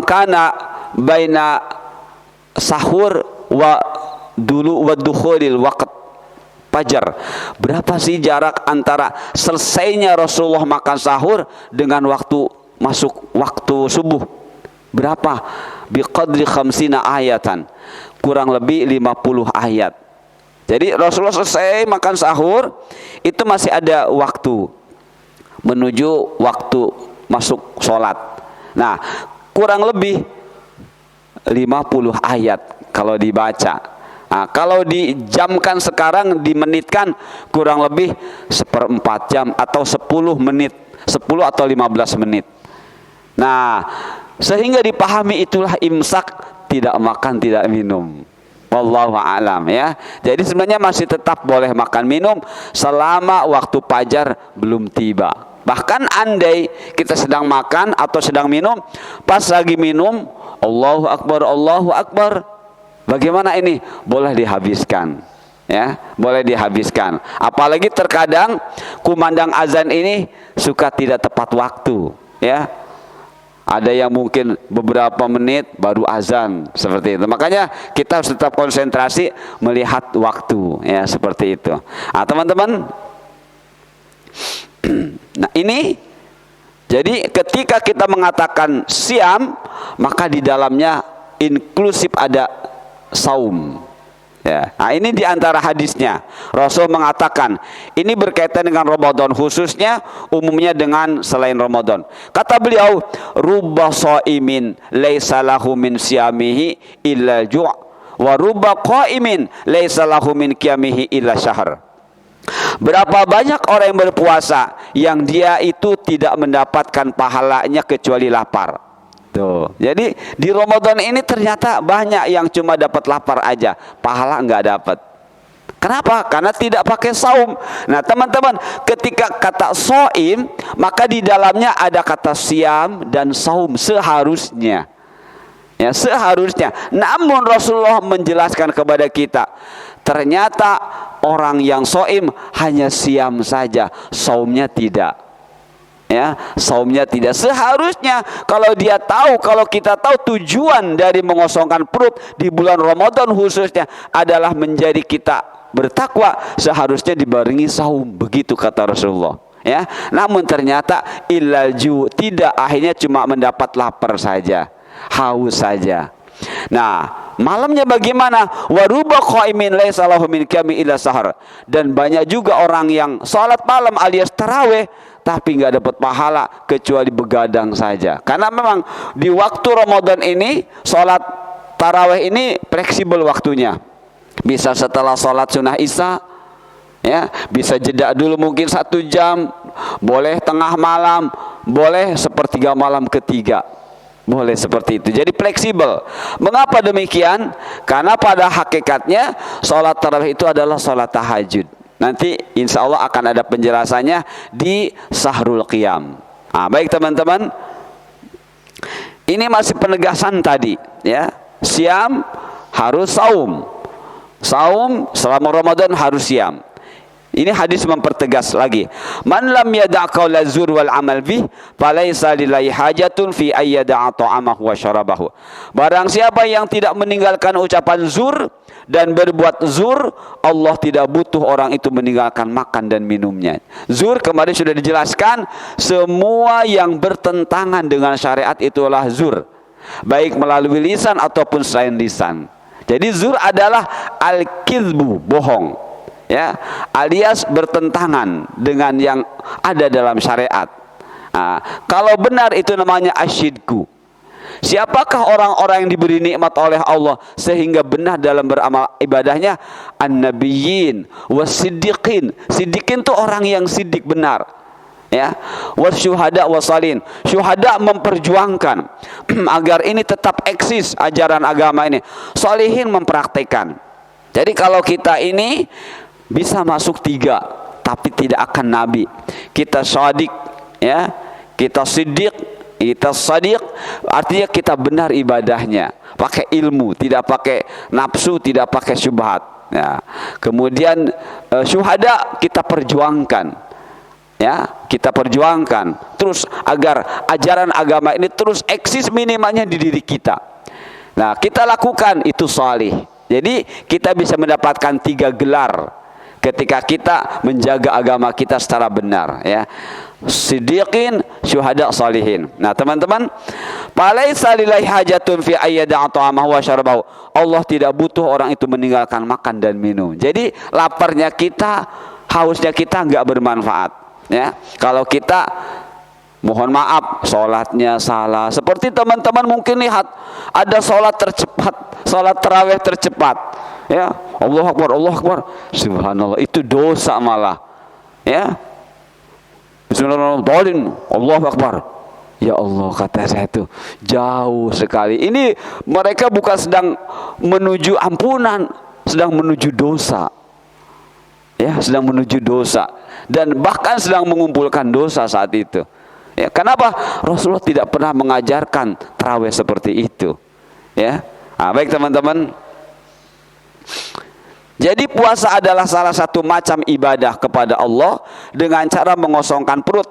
kana baina sahur wa dukhulil waqt fajar. Berapa sih jarak antara selesainya Rasulullah makan sahur dengan waktu masuk waktu subuh? Berapa? Biqadri khamsina ayatan. Kurang lebih 50 ayat. Jadi Rasulullah selesai makan sahur, itu masih ada waktu menuju waktu masuk sholat. Nah, kurang lebih 50 ayat kalau dibaca. Nah, kalau dijamkan sekarang, dimenitkan, kurang lebih 1/4 jam atau 10 menit, 10 atau 15 menit. Nah, sehingga dipahami itulah imsak, tidak makan, tidak minum. Wallahu a'lam, ya. Jadi sebenarnya masih tetap boleh makan minum selama waktu fajar belum tiba. Bahkan andai kita sedang makan atau sedang minum, pas lagi minum, Allahu Akbar, Allahu Akbar, bagaimana ini? Boleh dihabiskan, ya, boleh dihabiskan. Apalagi terkadang kumandang azan ini suka tidak tepat waktu, ya. Ada yang mungkin beberapa menit baru azan, seperti itu. Makanya kita harus tetap konsentrasi melihat waktu, ya, seperti itu. Nah, teman-teman, nah ini, jadi ketika kita mengatakan siam, maka di dalamnya inklusif ada saum. Ya. Nah, ini diantara hadisnya Rasul mengatakan ini berkaitan dengan Ramadan, khususnya umumnya dengan selain Ramadan. Kata beliau, rubba shaimin laisa lahu min siyamihi illa ju' wa rubba qaimin laisa lahu min qiyamihi illa syahr. Berapa banyak orang yang berpuasa yang dia itu tidak mendapatkan pahalanya kecuali lapar. Tuh. Jadi di Ramadan ini ternyata banyak yang cuma dapat lapar aja, pahala nggak dapat. Kenapa? Karena tidak pakai saum. Nah, teman-teman, ketika kata soim, maka di dalamnya ada kata siam dan saum seharusnya. Ya, seharusnya. Namun Rasulullah menjelaskan kepada kita, ternyata orang yang soim hanya siam saja, saumnya tidak. Ya, saumnya tidak. Seharusnya kalau dia tahu, kalau kita tahu tujuan dari mengosongkan perut di bulan Ramadan khususnya adalah menjadi kita bertakwa, seharusnya dibarengi saum, begitu kata Rasulullah. Ya, namun ternyata illal ju', tidak, akhirnya cuma mendapat lapar saja, haus saja. Nah, malamnya bagaimana? Waruba qaimin laisa lahu min qiyami illa sahar. Dan banyak juga orang yang salat malam alias tarawih tapi nggak dapat pahala kecuali begadang saja. Karena memang di waktu Ramadan ini salat tarawih ini fleksibel waktunya. Bisa setelah salat sunnah Isya, ya, bisa jeda dulu mungkin 1 jam, boleh tengah malam, boleh sepertiga malam ketiga. Boleh seperti itu. Jadi fleksibel. Mengapa demikian? Karena pada hakikatnya sholat tarawih itu adalah sholat tahajud. Nanti insya Allah akan ada penjelasannya di Sahrul Qiyam. Nah, baik teman-teman, ini masih penegasan tadi, ya. Siam harus saum. Saum selama Ramadan harus siam. Ini hadis mempertegas lagi. Man lam yada' qaula zur wal amal bih falaisa lillahi hajatun fi ayyada'a ta'amahu wa syarabahu. Barang siapa yang tidak meninggalkan ucapan zur dan berbuat zur, Allah tidak butuh orang itu meninggalkan makan dan minumnya. Zur kemarin sudah dijelaskan, semua yang bertentangan dengan syariat itulah zur, baik melalui lisan ataupun selain lisan. Jadi zur adalah al-kizbu, bohong, ya, alias bertentangan dengan yang ada dalam syariat. Nah, kalau benar itu namanya asyidku. Siapakah orang-orang yang diberi nikmat oleh Allah sehingga benar dalam beramal ibadahnya? An-nabiyyin was-siddiqin. Siddiqin itu orang yang siddiq, benar, ya. Wasyuhada wasalin. Syuhada memperjuangkan agar ini tetap eksis ajaran agama ini. Salihin mempraktekkan. Jadi kalau kita ini bisa masuk 3, tapi tidak akan nabi. Kita shadiq, ya, kita siddiq, kita sadiq, artinya kita benar ibadahnya, pakai ilmu, tidak pakai nafsu, tidak pakai syubhat. Ya. Kemudian syuhada kita perjuangkan, ya, kita perjuangkan terus agar ajaran agama ini terus eksis minimalnya di diri kita. Nah, kita lakukan itu salih. Jadi kita bisa mendapatkan 3 gelar ketika kita menjaga agama kita secara benar, ya. Siddiqin, syuhada, salihin. Nah, teman-teman, falaisa lillahi hajatun fi ayyada'a ta'amahu wa syarabahu. Allah tidak butuh orang itu meninggalkan makan dan minum. Jadi laparnya kita, hausnya kita nggak bermanfaat, ya. Kalau kita, mohon maaf, sholatnya salah. Seperti teman-teman mungkin lihat ada sholat tercepat, sholat tarawih tercepat, ya, Allahu Akbar, Allahu Akbar, subhanallah, itu dosa malah, ya. Bismillahirrahmanirrahim, Allahu Akbar. Ya Allah, kata saya itu jauh sekali. Ini mereka bukan sedang menuju ampunan, sedang menuju dosa, ya, sedang menuju dosa, dan bahkan sedang mengumpulkan dosa saat itu. Ya, kenapa? Rasulullah tidak pernah mengajarkan tarawih seperti itu, ya. Nah, baik teman-teman. Jadi puasa adalah salah satu macam ibadah kepada Allah dengan cara mengosongkan perut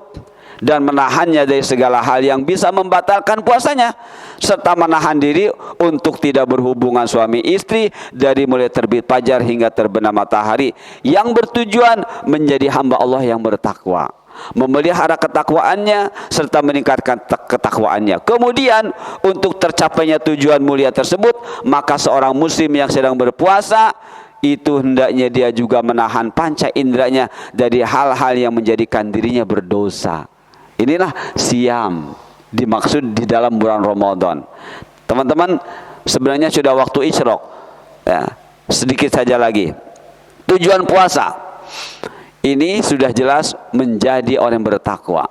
dan menahannya dari segala hal yang bisa membatalkan puasanya, serta menahan diri untuk tidak berhubungan suami istri dari mulai terbit fajar hingga terbenam matahari, yang bertujuan menjadi hamba Allah yang bertakwa, memelihara ketakwaannya serta meningkatkan ketakwaannya. Kemudian untuk tercapainya tujuan mulia tersebut, maka seorang muslim yang sedang berpuasa itu hendaknya dia juga menahan panca inderanya dari hal-hal yang menjadikan dirinya berdosa. Inilah siam dimaksud di dalam bulan Ramadan. Teman-teman, sebenarnya sudah waktu isyraq ya, sedikit saja lagi. Tujuan puasa ini sudah jelas menjadi orang bertakwa.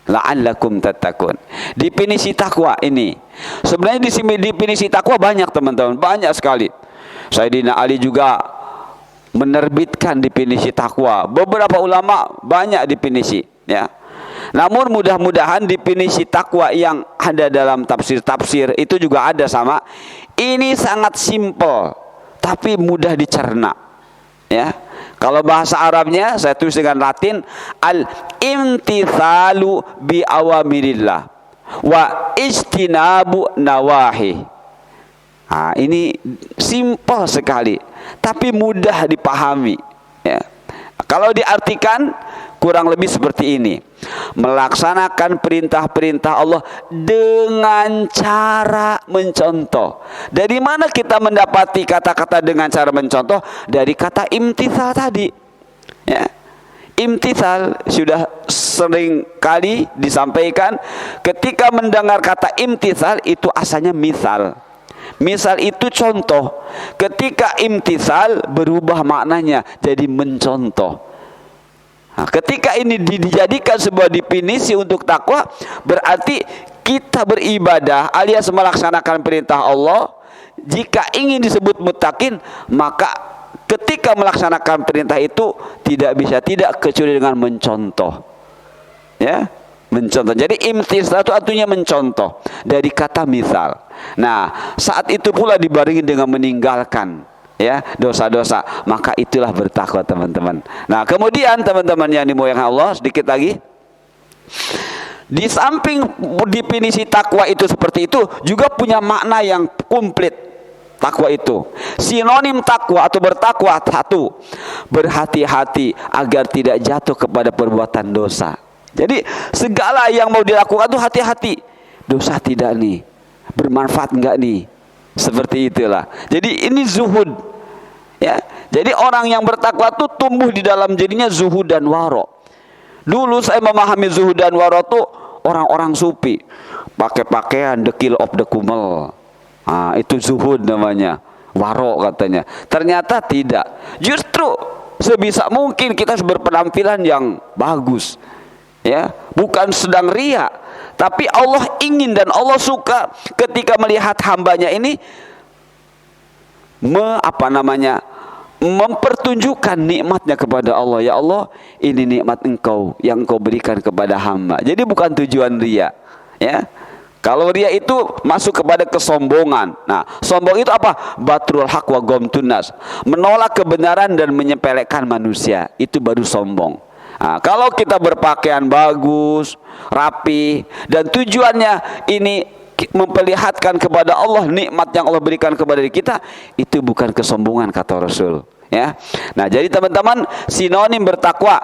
La'allakum tattaqun. Definisi takwa ini sebenarnya di sini definisi takwa banyak teman-teman, banyak sekali. Sayyidina Ali juga menerbitkan definisi takwa. Beberapa ulama banyak definisi ya. Namun mudah-mudahan definisi takwa yang ada dalam tafsir-tafsir itu juga ada sama. Ini sangat simpel tapi mudah dicerna ya. Kalau bahasa Arabnya saya tulis dengan Latin, al-imtithalu bi awamirillah wa ijtinabu nawahi. Nah, ini simpel sekali tapi mudah dipahami ya. Kalau diartikan kurang lebih seperti ini: melaksanakan perintah-perintah Allah dengan cara mencontoh. Dari mana kita mendapati kata-kata dengan cara mencontoh? Dari kata imtithal tadi ya. Imtithal sudah sering kali disampaikan. Ketika mendengar kata imtithal itu asalnya misal. Misal itu contoh. Ketika imtithal berubah maknanya jadi mencontoh. Nah, ketika ini dijadikan sebuah definisi untuk takwa, berarti kita beribadah alias melaksanakan perintah Allah. Jika ingin disebut muttaqin, maka ketika melaksanakan perintah itu tidak bisa tidak kecuali dengan mencontoh ya, mencontoh. Jadi imtithal itu artinya mencontoh dari kata misal. Nah, saat itu pula dibarengi dengan meninggalkan ya dosa-dosa, maka itulah bertakwa teman-teman. Nah, kemudian teman-teman yang dimuliakan Allah, sedikit lagi, di samping definisi takwa itu seperti itu juga punya makna yang komplit. Takwa itu sinonim takwa atau bertakwa: satu, berhati-hati agar tidak jatuh kepada perbuatan dosa. Jadi segala yang mau dilakukan itu hati-hati, dosa tidak nih, bermanfaat enggak nih, seperti itulah. Jadi ini zuhud ya. Jadi orang yang bertakwa itu tumbuh di dalam dirinya zuhud dan waro. Dulu saya memahami zuhud dan waro itu orang-orang sufi, pakai pakaian the kill of the kumel. Ah, itu zuhud namanya, waro katanya. Ternyata tidak. Justru sebisa mungkin kita berpenampilan yang bagus ya, bukan sedang ria, tapi Allah ingin dan Allah suka ketika melihat hambanya ini mempertunjukkan nikmatnya kepada Allah. Ya Allah, ini nikmat Engkau yang Engkau berikan kepada hamba. Jadi bukan tujuan ria ya. Kalau ria itu masuk kepada kesombongan. Nah, sombong itu apa? Batrul haq wa ghamtun nas, menolak kebenaran dan menyepelekan manusia. Itu baru sombong. Nah, kalau kita berpakaian bagus, rapi, dan tujuannya ini memperlihatkan kepada Allah nikmat yang Allah berikan kepada diri kita, itu bukan kesombongan kata Rasul ya. Nah, jadi teman-teman, sinonim bertakwa: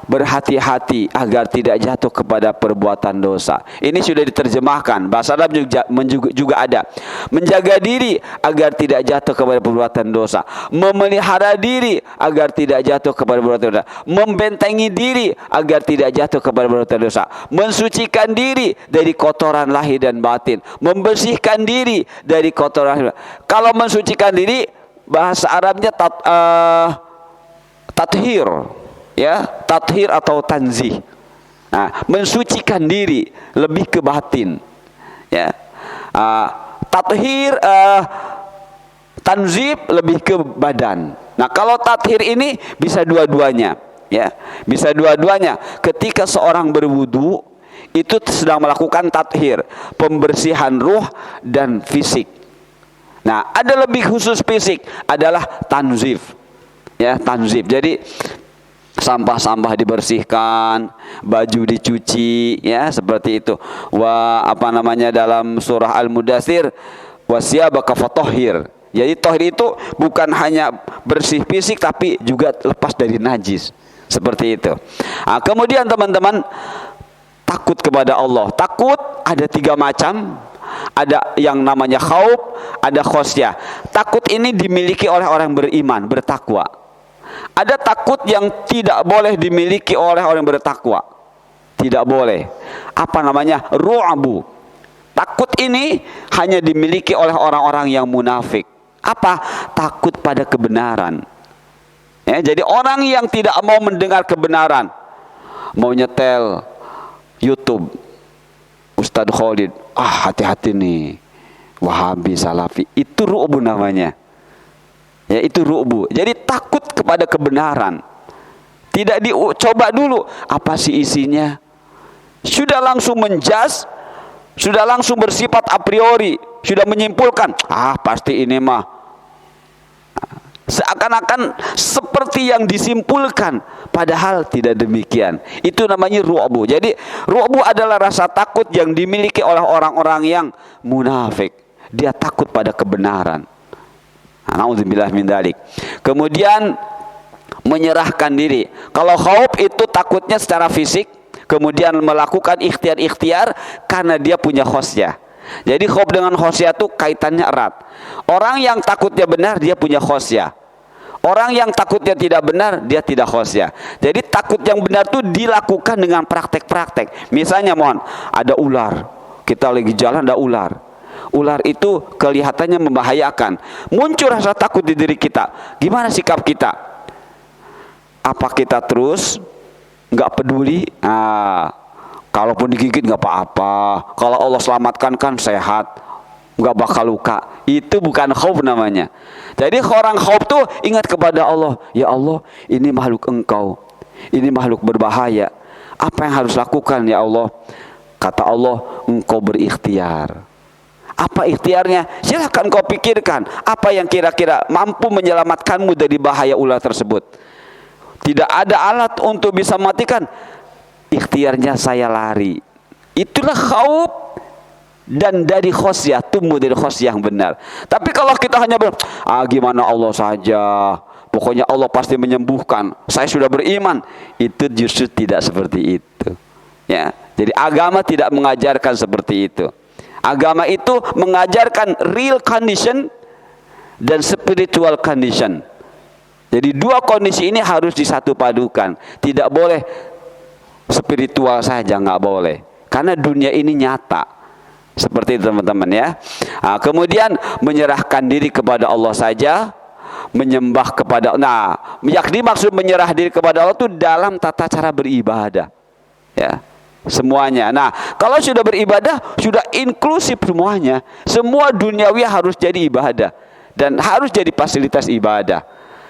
berhati-hati agar tidak jatuh kepada perbuatan dosa. Ini sudah diterjemahkan, bahasa Arab juga ada. Menjaga diri agar tidak jatuh kepada perbuatan dosa, memelihara diri agar tidak jatuh kepada perbuatan dosa, membentengi diri agar tidak jatuh kepada perbuatan dosa, mensucikan diri dari kotoran lahir dan batin, membersihkan diri dari kotoran lahir. Kalau mensucikan diri, bahasa Arabnya tathir ya, tathir atau tanzih. Nah, mensucikan diri lebih ke batin ya. Tathir, tanzih lebih ke badan. Nah, kalau tathir ini bisa dua-duanya ya, bisa dua-duanya. Ketika seorang berwudu itu sedang melakukan tathir, pembersihan ruh dan fisik. Nah, ada lebih khusus fisik adalah tanzif ya, tanzif. Jadi sampah-sampah dibersihkan, baju dicuci, ya seperti itu. Dalam surah Al-Mudaththir, wasiyabaka fatahhir. Jadi tahir itu bukan hanya bersih fisik tapi juga lepas dari najis. Seperti itu. Nah, kemudian teman-teman, takut kepada Allah. Takut ada 3 macam. Ada yang namanya khauf, ada khosyah. Takut ini dimiliki oleh orang beriman, bertakwa. Ada takut yang tidak boleh dimiliki oleh orang bertakwa. Tidak boleh. Apa namanya? Ru'bu. Takut ini hanya dimiliki oleh orang-orang yang munafik. Apa? Takut pada kebenaran. Ya, jadi orang yang tidak mau mendengar kebenaran, mau nyetel YouTube Ustadz Khalid, hati-hati nih, Wahabi, Salafi, itu ru'bu namanya. Ya, itu ru'bu. Jadi takut kepada kebenaran. Tidak dicoba dulu apa sih isinya. Sudah langsung menjas, sudah langsung bersifat a priori, sudah menyimpulkan, pasti ini mah. Seakan-akan seperti yang disimpulkan, padahal tidak demikian. Itu namanya ru'bu. Jadi ru'bu adalah rasa takut yang dimiliki oleh orang-orang yang munafik. Dia takut pada kebenaran. Nauzubillah min dzalik. Kemudian menyerahkan diri. Kalau khauf itu takutnya secara fisik, kemudian melakukan ikhtiar-ikhtiar karena dia punya khosyah. Jadi khauf dengan khosyah itu kaitannya erat. Orang yang takutnya benar, dia punya khosyah. Orang yang takutnya tidak benar, dia tidak khosyah. Jadi takut yang benar itu dilakukan dengan praktek-praktek. Misalnya ada ular, kita lagi jalan ada ular. Ular itu kelihatannya membahayakan. Muncul rasa takut di diri kita. Gimana sikap kita? Apa kita terus nggak peduli? Kalaupun digigit nggak apa-apa. Kalau Allah selamatkan kan sehat, nggak bakal luka. Itu bukan khauf namanya. Jadi orang khauf tuh ingat kepada Allah. Ya Allah, ini makhluk Engkau, ini makhluk berbahaya. Apa yang harus lakukan ya Allah? Kata Allah, Engkau berikhtiar. Apa ikhtiarnya? Silahkan kau pikirkan. Apa yang kira-kira mampu menyelamatkanmu dari bahaya ular tersebut. Tidak ada alat untuk bisa mematikan. Ikhtiarnya saya lari. Itulah khauf. Dan dari khosyah, tumbuh dari khosyah yang benar. Tapi kalau kita hanya gimana Allah saja, pokoknya Allah pasti menyembuhkan, saya sudah beriman, itu justru tidak seperti itu. Ya, jadi agama tidak mengajarkan seperti itu. Agama itu mengajarkan real condition dan spiritual condition. Jadi 2 kondisi ini harus disatu padukan. Tidak boleh spiritual saja, nggak boleh. Karena dunia ini nyata. Seperti itu teman-teman ya. Kemudian menyerahkan diri kepada Allah saja, menyembah kepada. Yakni maksud menyerah diri kepada Allah itu dalam tata cara beribadah. Ya, semuanya. Kalau sudah beribadah, sudah inklusif semuanya. Semua duniawi harus jadi ibadah dan harus jadi fasilitas ibadah.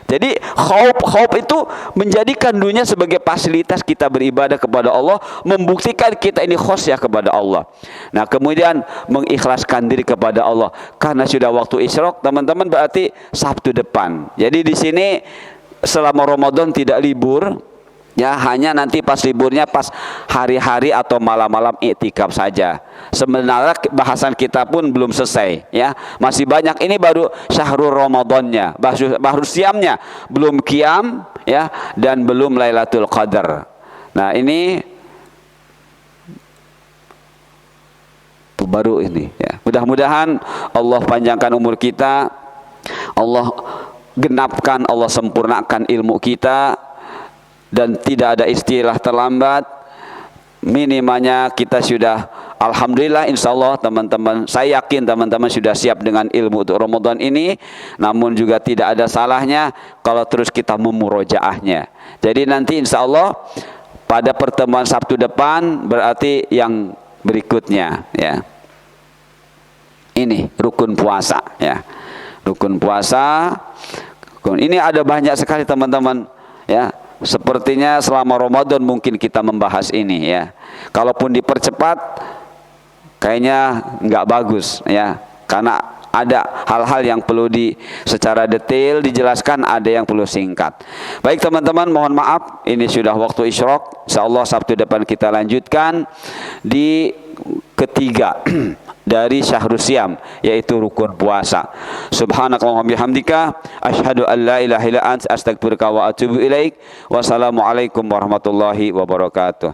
Jadi khauf itu menjadikan dunia sebagai fasilitas kita beribadah kepada Allah, membuktikan kita ini khosyah kepada Allah. Kemudian mengikhlaskan diri kepada Allah. Karena sudah waktu Isyraq, teman-teman, berarti Sabtu depan. Jadi di sini selama Ramadan tidak libur. Ya, hanya nanti pas liburnya pas hari-hari atau malam-malam iktikaf saja. Sebenarnya bahasan kita pun belum selesai ya. Masih banyak, ini baru syahrul Ramadannya, baru siamnya, belum qiyam ya, dan belum Lailatul Qadar. Ini baru ini ya. Mudah-mudahan Allah panjangkan umur kita, Allah genapkan, Allah sempurnakan ilmu kita, dan tidak ada istilah terlambat. Minimalnya kita sudah, alhamdulillah, insya Allah teman-teman, saya yakin teman-teman sudah siap dengan ilmu untuk Ramadan ini. Namun juga tidak ada salahnya kalau terus kita memurojaahnya. Jadi nanti insya Allah pada pertemuan Sabtu depan berarti yang berikutnya ya. Ini rukun puasa ya. Rukun puasa. Ini ada banyak sekali teman-teman ya. Sepertinya selama Ramadan mungkin kita membahas ini ya. Kalaupun dipercepat kayaknya nggak bagus ya. Karena ada hal-hal yang perlu secara detail dijelaskan, ada yang perlu singkat. Baik teman-teman, mohon maaf ini sudah waktu isyraq. Insyaallah Sabtu depan kita lanjutkan di ketiga dari Syahrul Siyam, yaitu rukun puasa. Subhanakallahumma bihamdika asyhadu an la ilaha illa anta astaghfiruka wa atubu ilaik. Wassalamualaikum warahmatullahi wabarakatuh.